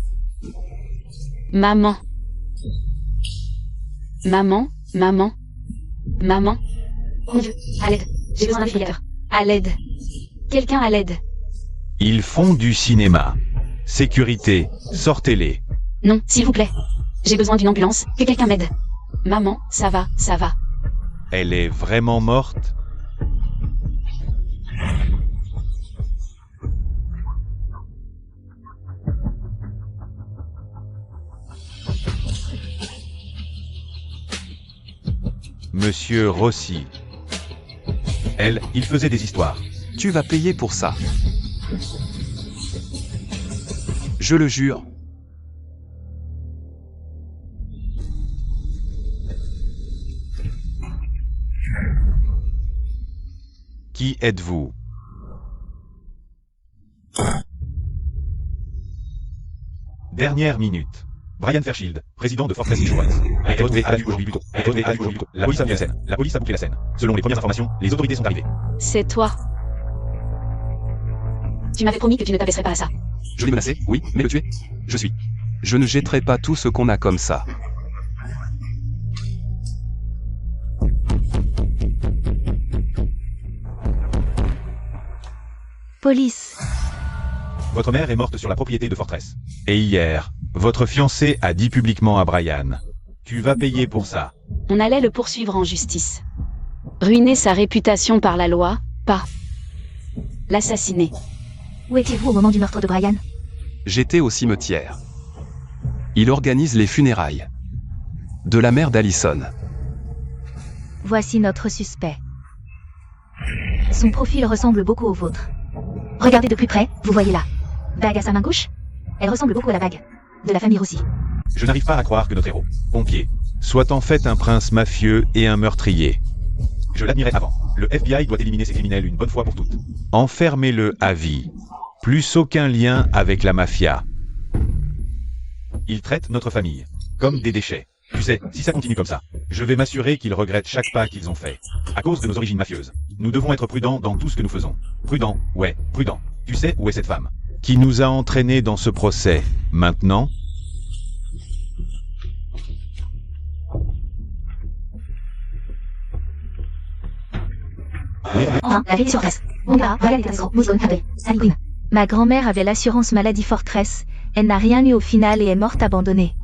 Maman. Maman, maman, maman. Mon Dieu, à l'aide. J'ai besoin d'un défibrillateur. À l'aide. Quelqu'un à l'aide. Ils font du cinéma. Sécurité, sortez-les. Non, s'il vous plaît. J'ai besoin d'une ambulance, que quelqu'un m'aide. Maman, ça va, ça va. Elle est vraiment morte? Monsieur Rossi. Elle, il faisait des histoires. Tu vas payer pour ça. Je le jure. Qui êtes-vous? Dernière minute. Brian Fairchild, président de Fortress Insurance, a été retrouvé abattu aujourd'hui plus tôt. La police a mis la scène. La police a bouclé la scène. Selon les premières informations, les autorités sont arrivées. C'est toi. Tu m'avais promis que tu ne t'abaisserais pas à ça. Je l'ai menacé, oui, mais le tuer? Je suis. Je ne jetterai pas tout ce qu'on a comme ça. Police. Votre mère est morte sur la propriété de Fortress. Et hier, votre fiancé a dit publiquement à Brian. Tu vas payer pour ça. On allait le poursuivre en justice. Ruiner sa réputation par la loi, pas l'assassiner. Où étiez-vous au moment du meurtre de Brian? J'étais au cimetière. Il organise les funérailles de la mère d'Allison. Voici notre suspect. Son profil ressemble beaucoup au vôtre. Regardez de plus près, vous voyez là. Bague à sa main gauche? Elle ressemble beaucoup à la bague de la famille Rossi. Je n'arrive pas à croire que notre héros, pompier, soit en fait un prince mafieux et un meurtrier. Je l'admirais avant. Le FBI doit éliminer ces criminels une bonne fois pour toutes. Enfermez-le à vie. Plus aucun lien avec la mafia. Il traite notre famille comme des déchets. Tu sais, si ça continue comme ça, je vais m'assurer qu'ils regrettent chaque pas qu'ils ont fait. À cause de nos origines mafieuses. Nous devons être prudents dans tout ce que nous faisons. Prudent, ouais, prudent. Tu sais où est cette femme qui nous a entraînés dans ce procès, maintenant? Enfin, la vérité sur Fortress. Mon gars, regarde les tasseaux, Mouscone, Happy, Saline. Ma grand-mère avait l'assurance maladie Fortress. Elle n'a rien eu au final et est morte abandonnée.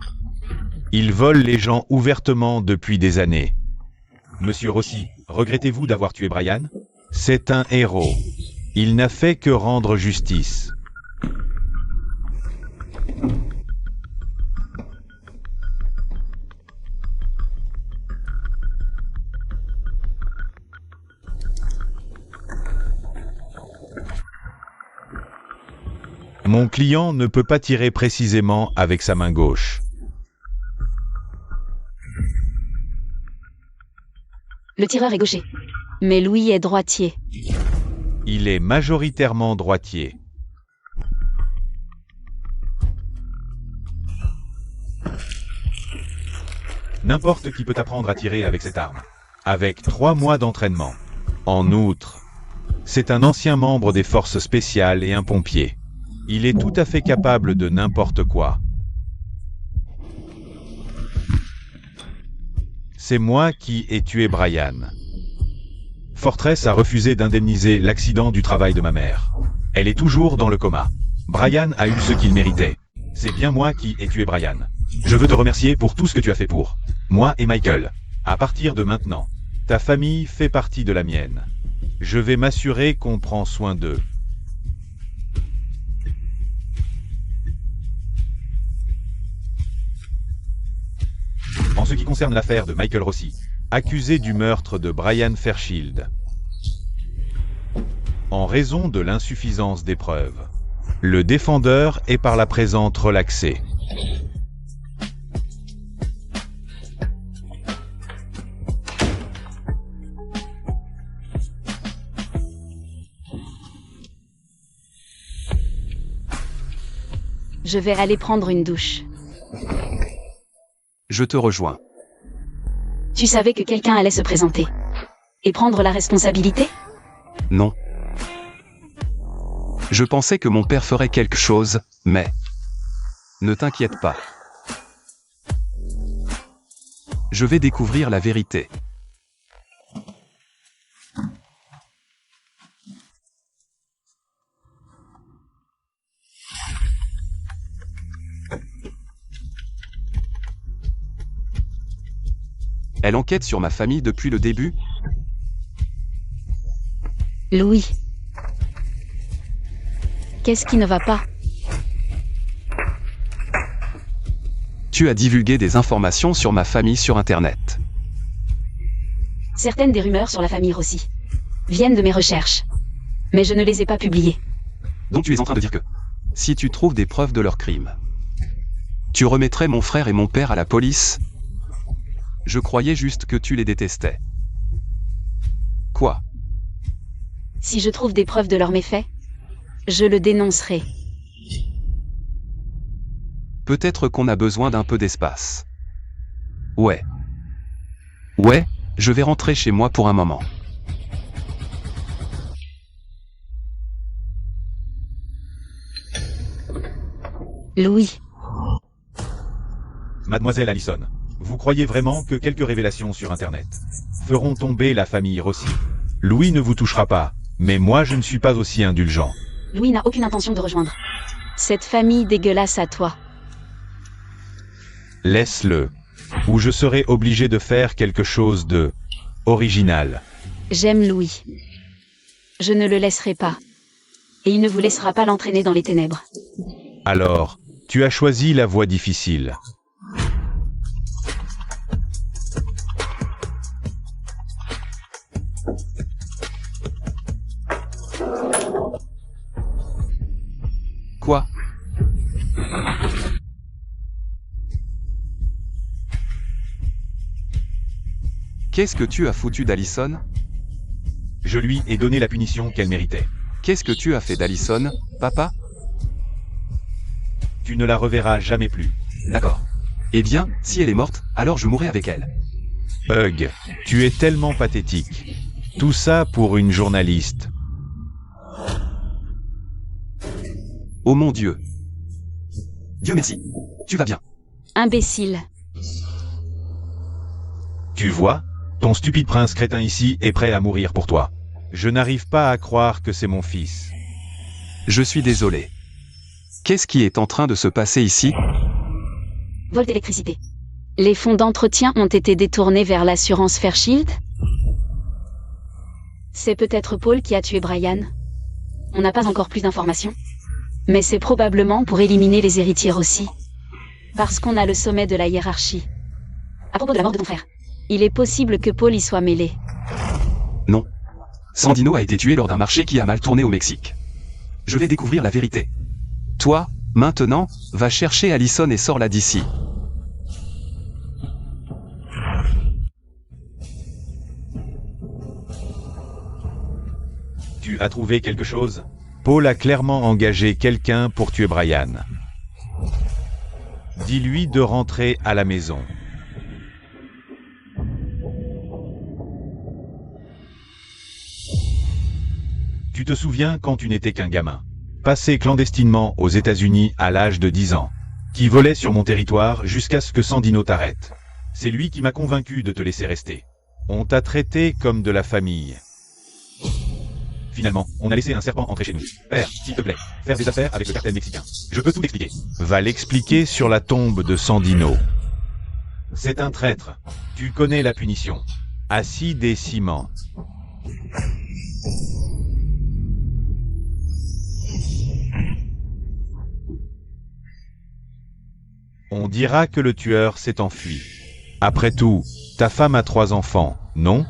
Ils volent les gens ouvertement depuis des années. Monsieur Rossi, regrettez-vous d'avoir tué Brian? C'est un héros. Il n'a fait que rendre justice. Mon client ne peut pas tirer précisément avec sa main gauche. Le tireur est gaucher. Mais Louis est droitier. Il est majoritairement droitier. N'importe qui peut apprendre à tirer avec cette arme. Avec 3 mois d'entraînement. En outre, c'est un ancien membre des forces spéciales et un pompier. Il est tout à fait capable de n'importe quoi. C'est moi qui ai tué Brian. Fortress a refusé d'indemniser l'accident du travail de ma mère. Elle est toujours dans le coma. Brian a eu ce qu'il méritait. C'est bien moi qui ai tué Brian. Je veux te remercier pour tout ce que tu as fait pour moi et Michael. À partir de maintenant, ta famille fait partie de la mienne. Je vais m'assurer qu'on prend soin d'eux. En ce qui concerne l'affaire de Michael Rossi, accusé du meurtre de Brian Fairchild, en raison de l'insuffisance des preuves, Le défendeur est par la présente relaxé. Je vais aller prendre une douche. Je te rejoins. Tu savais que quelqu'un allait se présenter et prendre la responsabilité? Non. Je pensais que mon père ferait quelque chose, mais... Ne t'inquiète pas. Je vais découvrir la vérité. Elle enquête sur ma famille depuis le début? Louis. Qu'est-ce qui ne va pas? Tu as divulgué des informations sur ma famille sur Internet. Certaines des rumeurs sur la famille Rossi viennent de mes recherches, mais je ne les ai pas publiées. Donc tu es en train de dire que, si tu trouves des preuves de leur crime, tu remettrais mon frère et mon père à la police? Je croyais juste que tu les détestais. Quoi? Si je trouve des preuves de leurs méfaits, je le dénoncerai. Peut-être qu'on a besoin d'un peu d'espace. Ouais. Ouais, je vais rentrer chez moi pour un moment. Louis. Mademoiselle Allison, vous croyez vraiment que quelques révélations sur Internet feront tomber la famille Rossi? Louis ne vous touchera pas, mais moi je ne suis pas aussi indulgent. Louis n'a aucune intention de rejoindre cette famille dégueulasse à toi. Laisse-le, ou je serai obligé de faire quelque chose de original. J'aime Louis. Je ne le laisserai pas. Et il ne vous laissera pas l'entraîner dans les ténèbres. Alors, tu as choisi la voie difficile. Quoi? Qu'est-ce que tu as foutu d'Allison? Je lui ai donné la punition qu'elle méritait. Qu'est-ce que tu as fait d'Allison, papa? Tu ne la reverras jamais plus. D'accord. Eh bien, si elle est morte, alors je mourrai avec elle. Hugh, tu es tellement pathétique. Tout ça pour une journaliste. Oh mon Dieu. Dieu merci. Tu vas bien. Imbécile. Tu vois, ton stupide prince crétin ici est prêt à mourir pour toi. Je n'arrive pas à croire que c'est mon fils. Je suis désolé. Qu'est-ce qui est en train de se passer ici? Vol d'électricité. Les fonds d'entretien ont été détournés vers l'assurance Fairchild? C'est peut-être Paul qui a tué Brian. On n'a pas encore plus d'informations. Mais c'est probablement pour éliminer les héritiers aussi. Parce qu'on a le sommet de la hiérarchie. À propos de la mort de ton frère, il est possible que Paul y soit mêlé. Non. Sandino a été tué lors d'un marché qui a mal tourné au Mexique. Je vais découvrir la vérité. Toi, maintenant, va chercher Allison et sors-la d'ici. Tu as trouvé quelque chose? Paul a clairement engagé quelqu'un pour tuer Brian. Dis-lui de rentrer à la maison. Tu te souviens quand tu n'étais qu'un gamin, passé clandestinement aux États-Unis à l'âge de 10 ans, qui volait sur mon territoire jusqu'à ce que Sandino t'arrête. C'est lui qui m'a convaincu de te laisser rester. On t'a traité comme de la famille. Finalement, on a laissé un serpent entrer chez nous. Père, s'il te plaît, faire des affaires avec le cartel mexicain. Je peux tout expliquer. Va l'expliquer sur la tombe de Sandino. C'est un traître. Tu connais la punition. Acide et ciment. On dira que le tueur s'est enfui. Après tout, ta femme a 3 enfants, non?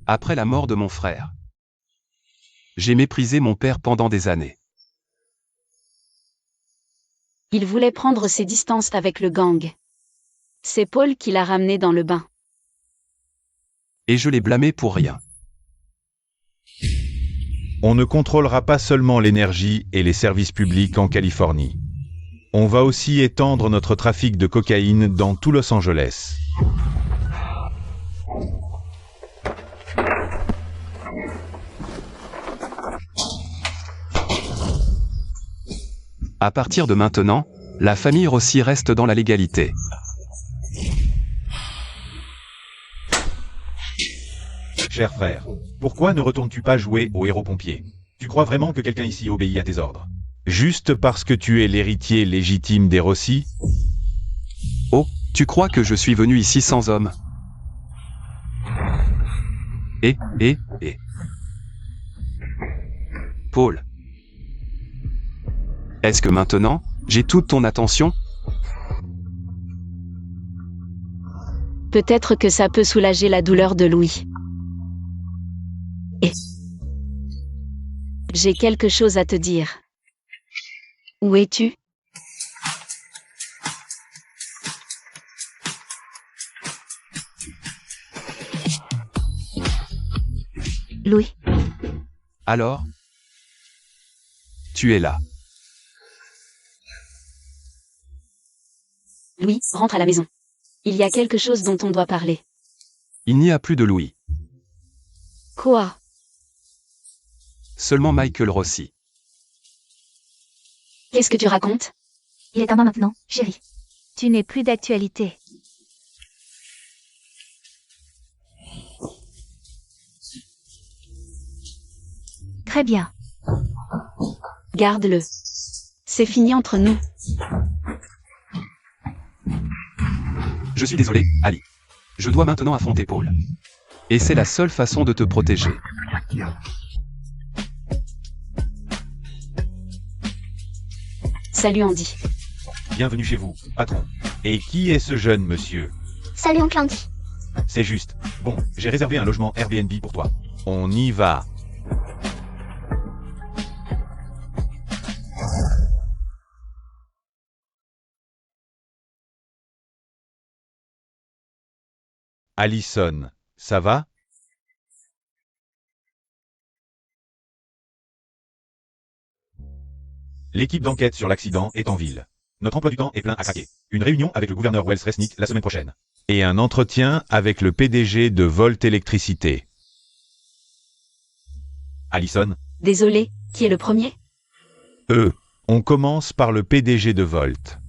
Après la mort de mon frère. J'ai méprisé mon père pendant des années. Il voulait prendre ses distances avec le gang. C'est Paul qui l'a ramené dans le bain. Et je l'ai blâmé pour rien. On ne contrôlera pas seulement l'énergie et les services publics en Californie. On va aussi étendre notre trafic de cocaïne dans tout Los Angeles. À partir de maintenant, la famille Rossi reste dans la légalité. Cher frère, pourquoi ne retournes-tu pas jouer au héros pompier? Tu crois vraiment que quelqu'un ici obéit à tes ordres? Juste parce que tu es l'héritier légitime des Rossi? Oh, tu crois que je suis venu ici sans homme? Et. Paul. Est-ce que maintenant, j'ai toute ton attention? Peut-être que ça peut soulager la douleur de Louis. Et j'ai quelque chose à te dire. Où es-tu? Louis, Alors? Tu es là. Louis, rentre à la maison. Il y a quelque chose dont on doit parler. Il n'y a plus de Louis. Quoi? Seulement Michael Rossi. Qu'est-ce que tu racontes? il est à moi maintenant, chérie. Tu n'es plus d'actualité. Très bien. Garde-le. C'est fini entre nous. Je suis désolé, Ali. Je dois maintenant affronter Paul. Et c'est la seule façon de te protéger. Salut Andy. Bienvenue chez vous, patron. Et qui est ce jeune monsieur? Salut oncle Andy. C'est juste. Bon, j'ai réservé un logement Airbnb pour toi. On y va. Allison, ça va? L'équipe d'enquête sur l'accident est en ville. Notre emploi du temps est plein à craquer. Une réunion avec le gouverneur Wells Resnick la semaine prochaine. Et un entretien avec le PDG de Volt Électricité. Allison, Désolé, qui est le premier? on commence par le PDG de Volt.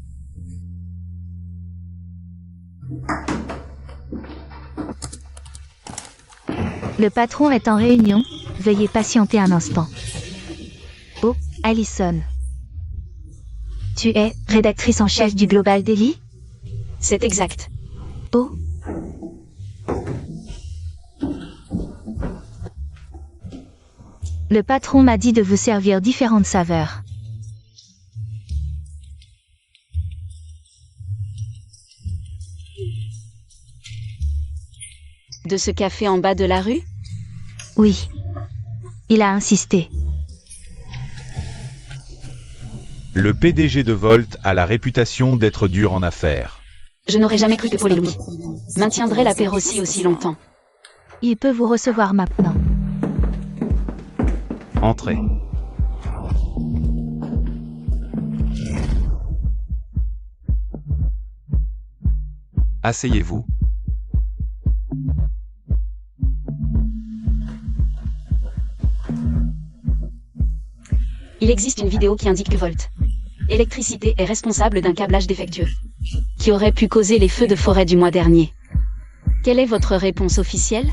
Le patron est en réunion. Veuillez patienter un instant. Oh, Allison. Tu es rédactrice en chef du Global Daily? C'est exact. Oh. Le patron m'a dit de vous servir différentes saveurs. De ce café en bas de la rue? Oui. Il a insisté. Le PDG de Volt a la réputation d'être dur en affaires. Je n'aurais jamais cru que Paul et Louis maintiendraient la paix aussi longtemps. Il peut vous recevoir maintenant. Entrez. Asseyez-vous. Il existe une vidéo qui indique que Volt Électricité est responsable d'un câblage défectueux qui aurait pu causer les feux de forêt du mois dernier. Quelle est votre réponse officielle?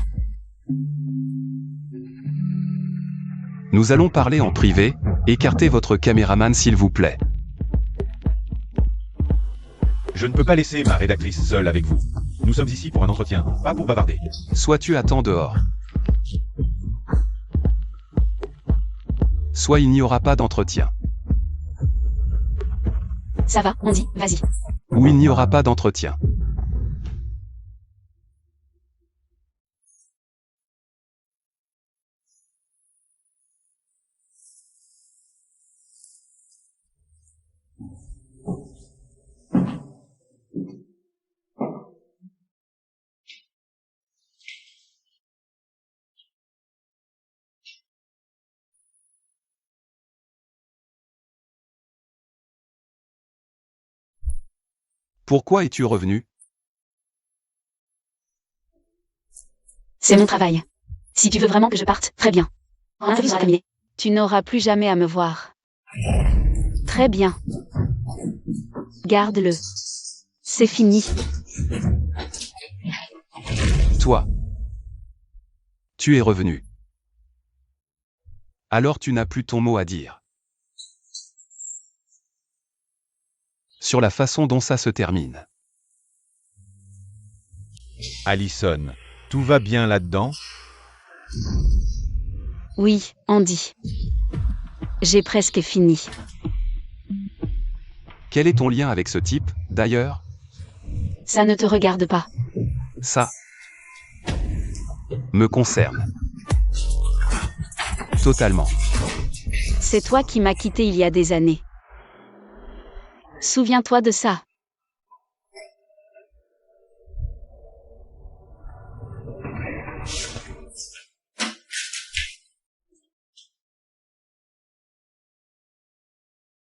Nous allons parler en privé. Écartez votre caméraman s'il vous plaît. Je ne peux pas laisser ma rédactrice seule avec vous. Nous sommes ici pour un entretien, pas pour bavarder. Soit tu attends dehors. Soit il n'y aura pas d'entretien. Ça va, on dit, vas-y. Ou il n'y aura pas d'entretien. Pourquoi es-tu revenu? C'est mon travail. Si tu veux vraiment que je parte, très bien. L'interview sera terminée. Tu n'auras plus jamais à me voir. Très bien. Garde-le. C'est fini. Toi. Tu es revenu. Alors tu n'as plus ton mot à dire. Sur la façon dont ça se termine. Allison, tout va bien là-dedans? Oui, Andy. J'ai presque fini. Quel est ton lien avec ce type, d'ailleurs? Ça ne te regarde pas. Ça me concerne. Totalement. C'est toi qui m'as quitté il y a des années. Souviens-toi de ça.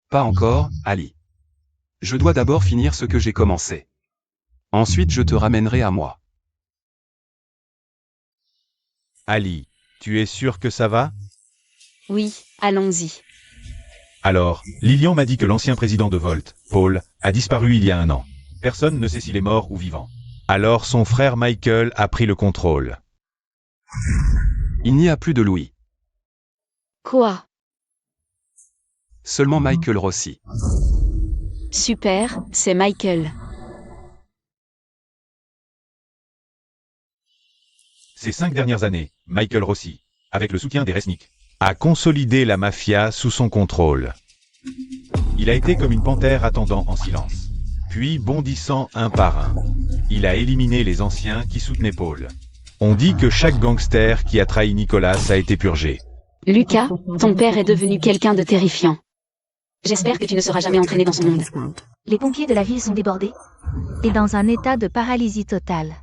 Pas encore, Ali. Je dois d'abord finir ce que j'ai commencé. Ensuite je te ramènerai à moi. Ali, tu es sûr que ça va? Oui, allons-y. Alors, Lilian m'a dit que l'ancien président de Volt, Paul, a disparu il y a 1 an. Personne ne sait s'il est mort ou vivant. Alors son frère Michael a pris le contrôle. Il n'y a plus de Louis. Quoi? Seulement Michael Rossi. Super, c'est Michael. Ces 5 dernières années, Michael Rossi, avec le soutien des Resnick, a consolidé la mafia sous son contrôle. Il a été comme une panthère attendant en silence, puis bondissant un par un. Il a éliminé les anciens qui soutenaient Paul. On dit que chaque gangster qui a trahi Nicolas a été purgé. Lucas, ton père est devenu quelqu'un de terrifiant. J'espère que tu ne seras jamais entraîné dans son monde. Les pompiers de la ville sont débordés et dans un état de paralysie totale.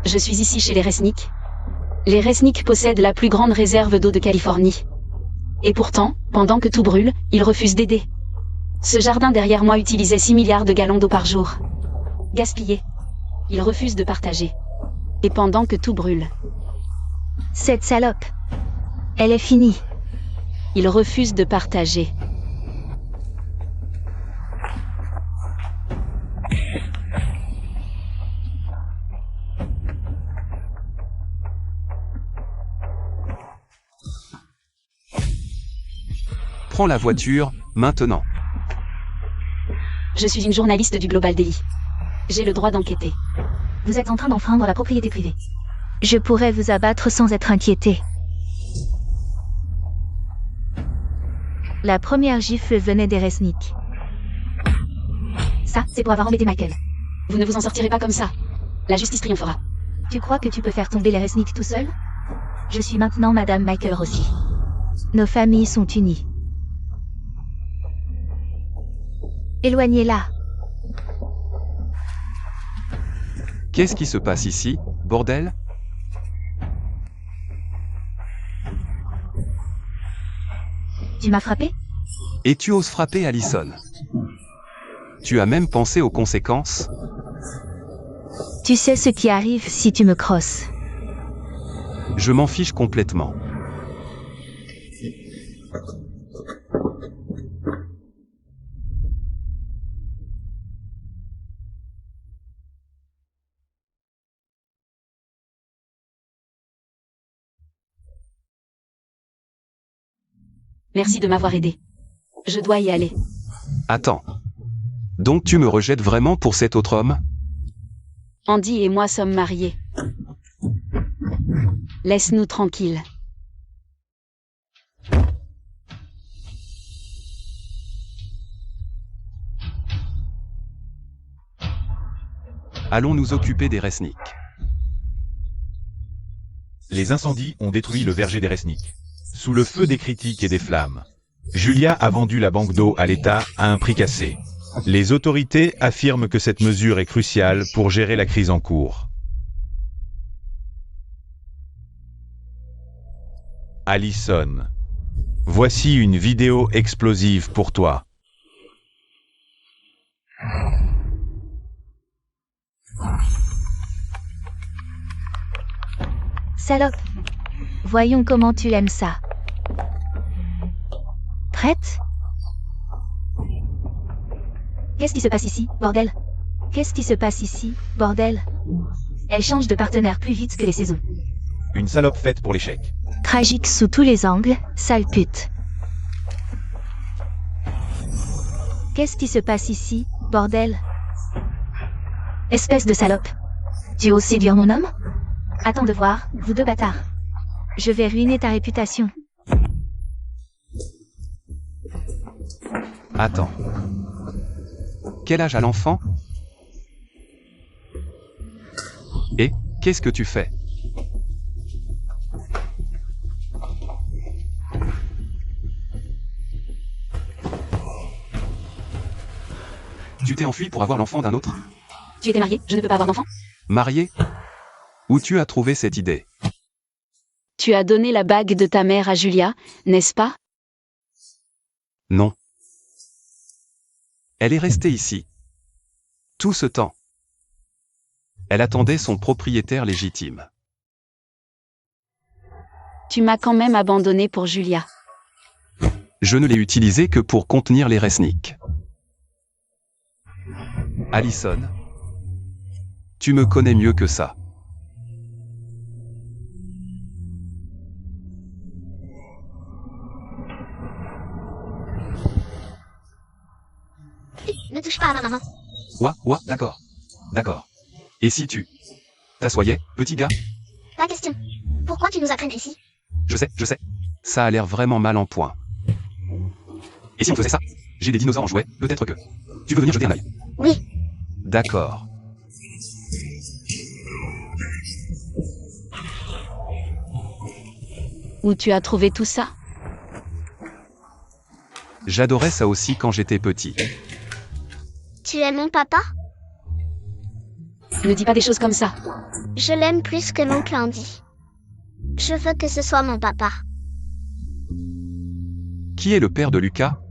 Je suis ici chez les Resnick. Les Resnick possèdent la plus grande réserve d'eau de Californie. Et pourtant, pendant que tout brûle, ils refusent d'aider. Ce jardin derrière moi utilisait 6 milliards de gallons d'eau par jour. Gaspillé. Ils refusent de partager. Et pendant que tout brûle, Cette salope. Elle est finie. ils refusent de partager. Prends la voiture, maintenant. Je suis une journaliste du Global Daily. J'ai le droit d'enquêter. Vous êtes en train d'enfreindre la propriété privée. Je pourrais vous abattre sans être inquiété. La première gifle venait des Resnick. Ça, c'est pour avoir embêté Michael. Vous ne vous en sortirez pas comme ça. La justice triomphera. Tu crois que tu peux faire tomber les Resnick tout seul? Je suis maintenant Madame Michael Rossi. Nos familles sont unies. Éloignez-la. Qu'est-ce qui se passe ici, bordel? Tu m'as frappé? Et tu oses frapper Allison. Tu as même pensé aux conséquences? Tu sais ce qui arrive si tu me crosses. Je m'en fiche complètement. Merci de m'avoir aidé. Je dois y aller. Attends. Donc tu me rejettes vraiment pour cet autre homme? Andy et moi sommes mariés. Laisse-nous tranquilles. Allons nous occuper des Resnick. Les incendies ont détruit le verger des Resnick. Sous le feu des critiques et des flammes, Julia a vendu la banque d'eau à l'État à un prix cassé. Les autorités affirment que cette mesure est cruciale pour gérer la crise en cours. Allison, voici une vidéo explosive pour toi. Salope. Voyons comment tu aimes ça. Prête? Qu'est-ce qui se passe ici, bordel? Qu'est-ce qui se passe ici, bordel? Elle change de partenaire plus vite que les saisons. Une salope faite pour l'échec. Tragique sous tous les angles, sale pute. Qu'est-ce qui se passe ici, bordel? Espèce de salope. Tu oses séduire mon homme? Attends de voir, vous deux bâtards. Je vais ruiner ta réputation. Attends. Quel âge a l'enfant? Et, qu'est-ce que tu fais? Tu t'es enfui pour avoir l'enfant d'un autre? Tu étais marié, je ne peux pas avoir d'enfant? Marié? Où tu as trouvé cette idée? Tu as donné la bague de ta mère à Julia, n'est-ce pas? Non. Elle est restée ici. Tout ce temps. Elle attendait son propriétaire légitime. Tu m'as quand même abandonné pour Julia. Je ne l'ai utilisée que pour contenir les Resnick. Allison, tu me connais mieux que ça. Ne touche pas à ma maman. Ouais, d'accord. D'accord. Et si tu t'assoyais, petit gars? Pas question. Pourquoi tu nous as traînés ici? Je sais. Ça a l'air vraiment mal en point. Et si on faisait ça? J'ai des dinosaures en jouet, peut-être que... Tu veux venir jeter un œil? Oui. D'accord. Où tu as trouvé tout ça? J'adorais ça aussi quand j'étais petit. Tu es mon papa? Ne dis pas des choses comme ça. Je l'aime plus que l'oncle Andy. Je veux que ce soit mon papa. Qui est le père de Lucas?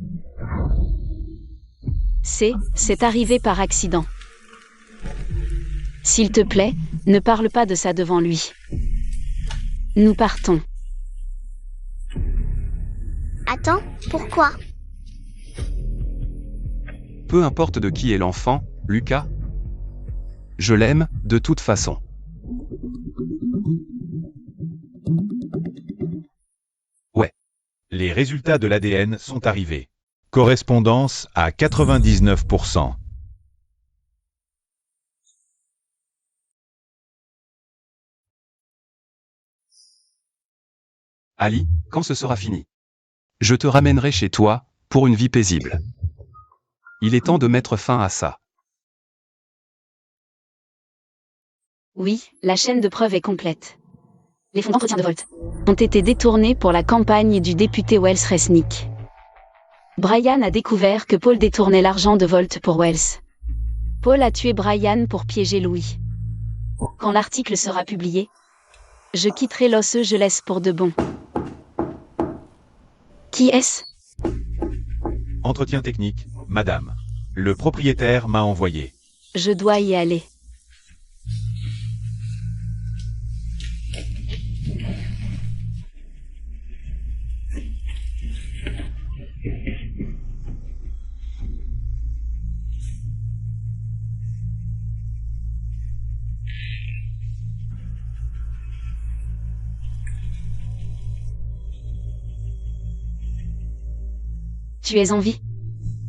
C'est arrivé par accident. S'il te plaît, ne parle pas de ça devant lui. Nous partons. Attends, pourquoi? Peu importe de qui est l'enfant, Lucas. Je l'aime, de toute façon. Ouais. Les résultats de l'ADN sont arrivés. Correspondance à 99%. Ali, quand ce sera fini? Je te ramènerai chez toi, pour une vie paisible. Il est temps de mettre fin à ça. Oui, la chaîne de preuves est complète. Les fonds d'entretien de Volt ont été détournés pour la campagne du député Wells Resnick. Brian a découvert que Paul détournait l'argent de Volt pour Wells. Paul a tué Brian pour piéger Louis. Quand l'article sera publié, je quitterai Los Angeles pour de bon. Qui est-ce? Entretien technique, madame. Le propriétaire m'a envoyé. Je dois y aller. Tu es en vie?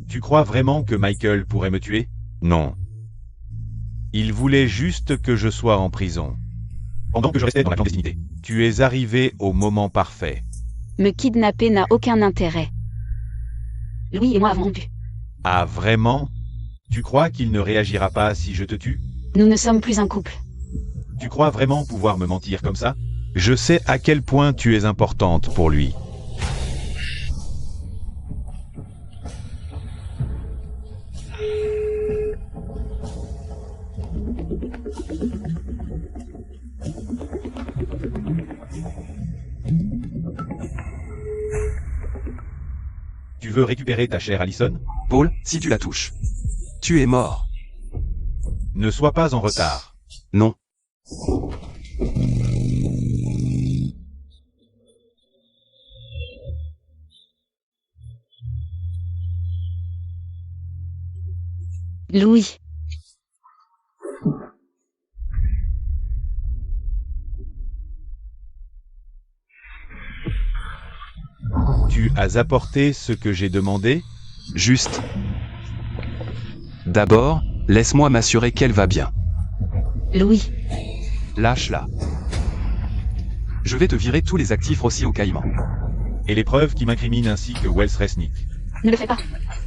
Tu crois vraiment que Michael pourrait me tuer? Non. Il voulait juste que je sois en prison. Pendant que je restais dans la clandestinité. Tu es arrivé au moment parfait. Me kidnapper n'a aucun intérêt. Louis et moi avons rompu. Ah vraiment? Tu crois qu'il ne réagira pas si je te tue? Nous ne sommes plus un couple. Tu crois vraiment pouvoir me mentir comme ça? Je sais à quel point tu es importante pour lui. Tu veux récupérer ta chère Allison? Paul, si tu la touches, tu es mort. Ne sois pas en retard. Non. Louis. Tu as apporté ce que j'ai demandé? Juste. D'abord, laisse-moi m'assurer qu'elle va bien. Louis. Lâche-la. Je vais te virer tous les actifs aussi au Caïman. Et les preuves qui m'incriminent ainsi que Wells Resnick. Ne le fais pas.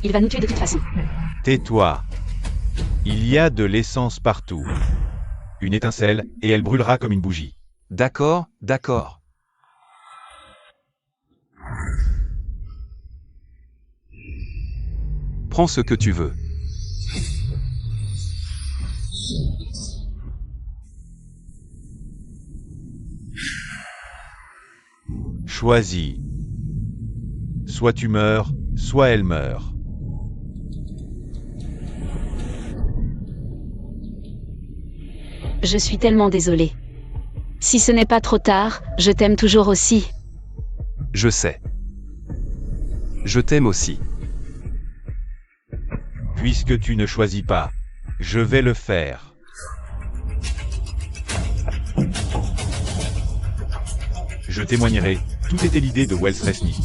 Il va nous tuer de toute façon. Tais-toi. Il y a de l'essence partout. Une étincelle, et elle brûlera comme une bougie. D'accord, d'accord. Prends ce que tu veux. Choisis. Soit tu meurs, soit elle meurt. Je suis tellement désolée. Si ce n'est pas trop tard, je t'aime toujours aussi. Je sais. Je t'aime aussi. Puisque tu ne choisis pas, je vais le faire. Je témoignerai, tout était l'idée de Wells Resnick.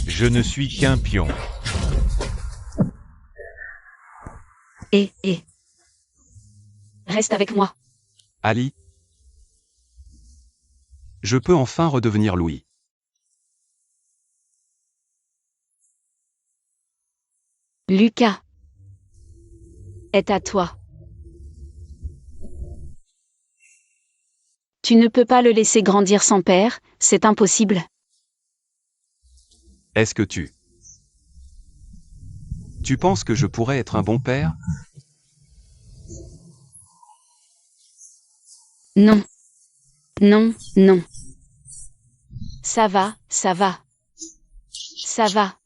Je ne suis qu'un pion. Et. Reste avec moi. Ali. Je peux enfin redevenir Louis. Lucas. Est à toi. Tu ne peux pas le laisser grandir sans père, c'est impossible. Est-ce que tu penses que je pourrais être un bon père? Non. Non, non. Ça va, ça va. Ça va.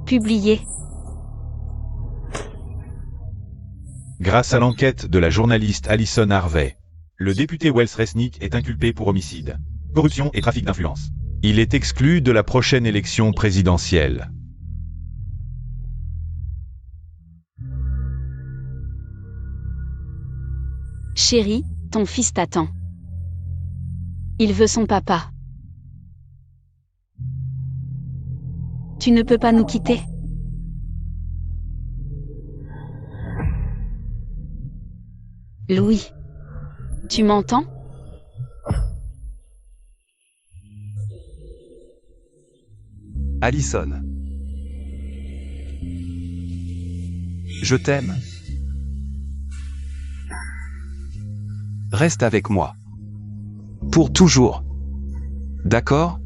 Publié. Grâce à l'enquête de la journaliste Allison Harvey, le député Wells Resnick est inculpé pour homicide, corruption et trafic d'influence. Il est exclu de la prochaine élection présidentielle. Chérie, ton fils t'attend. Il veut son papa. Tu ne peux pas nous quitter. Louis, tu m'entends? Allison. Je t'aime. Reste avec moi. Pour toujours. D'accord?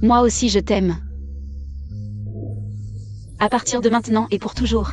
Moi aussi je t'aime. À partir de maintenant et pour toujours.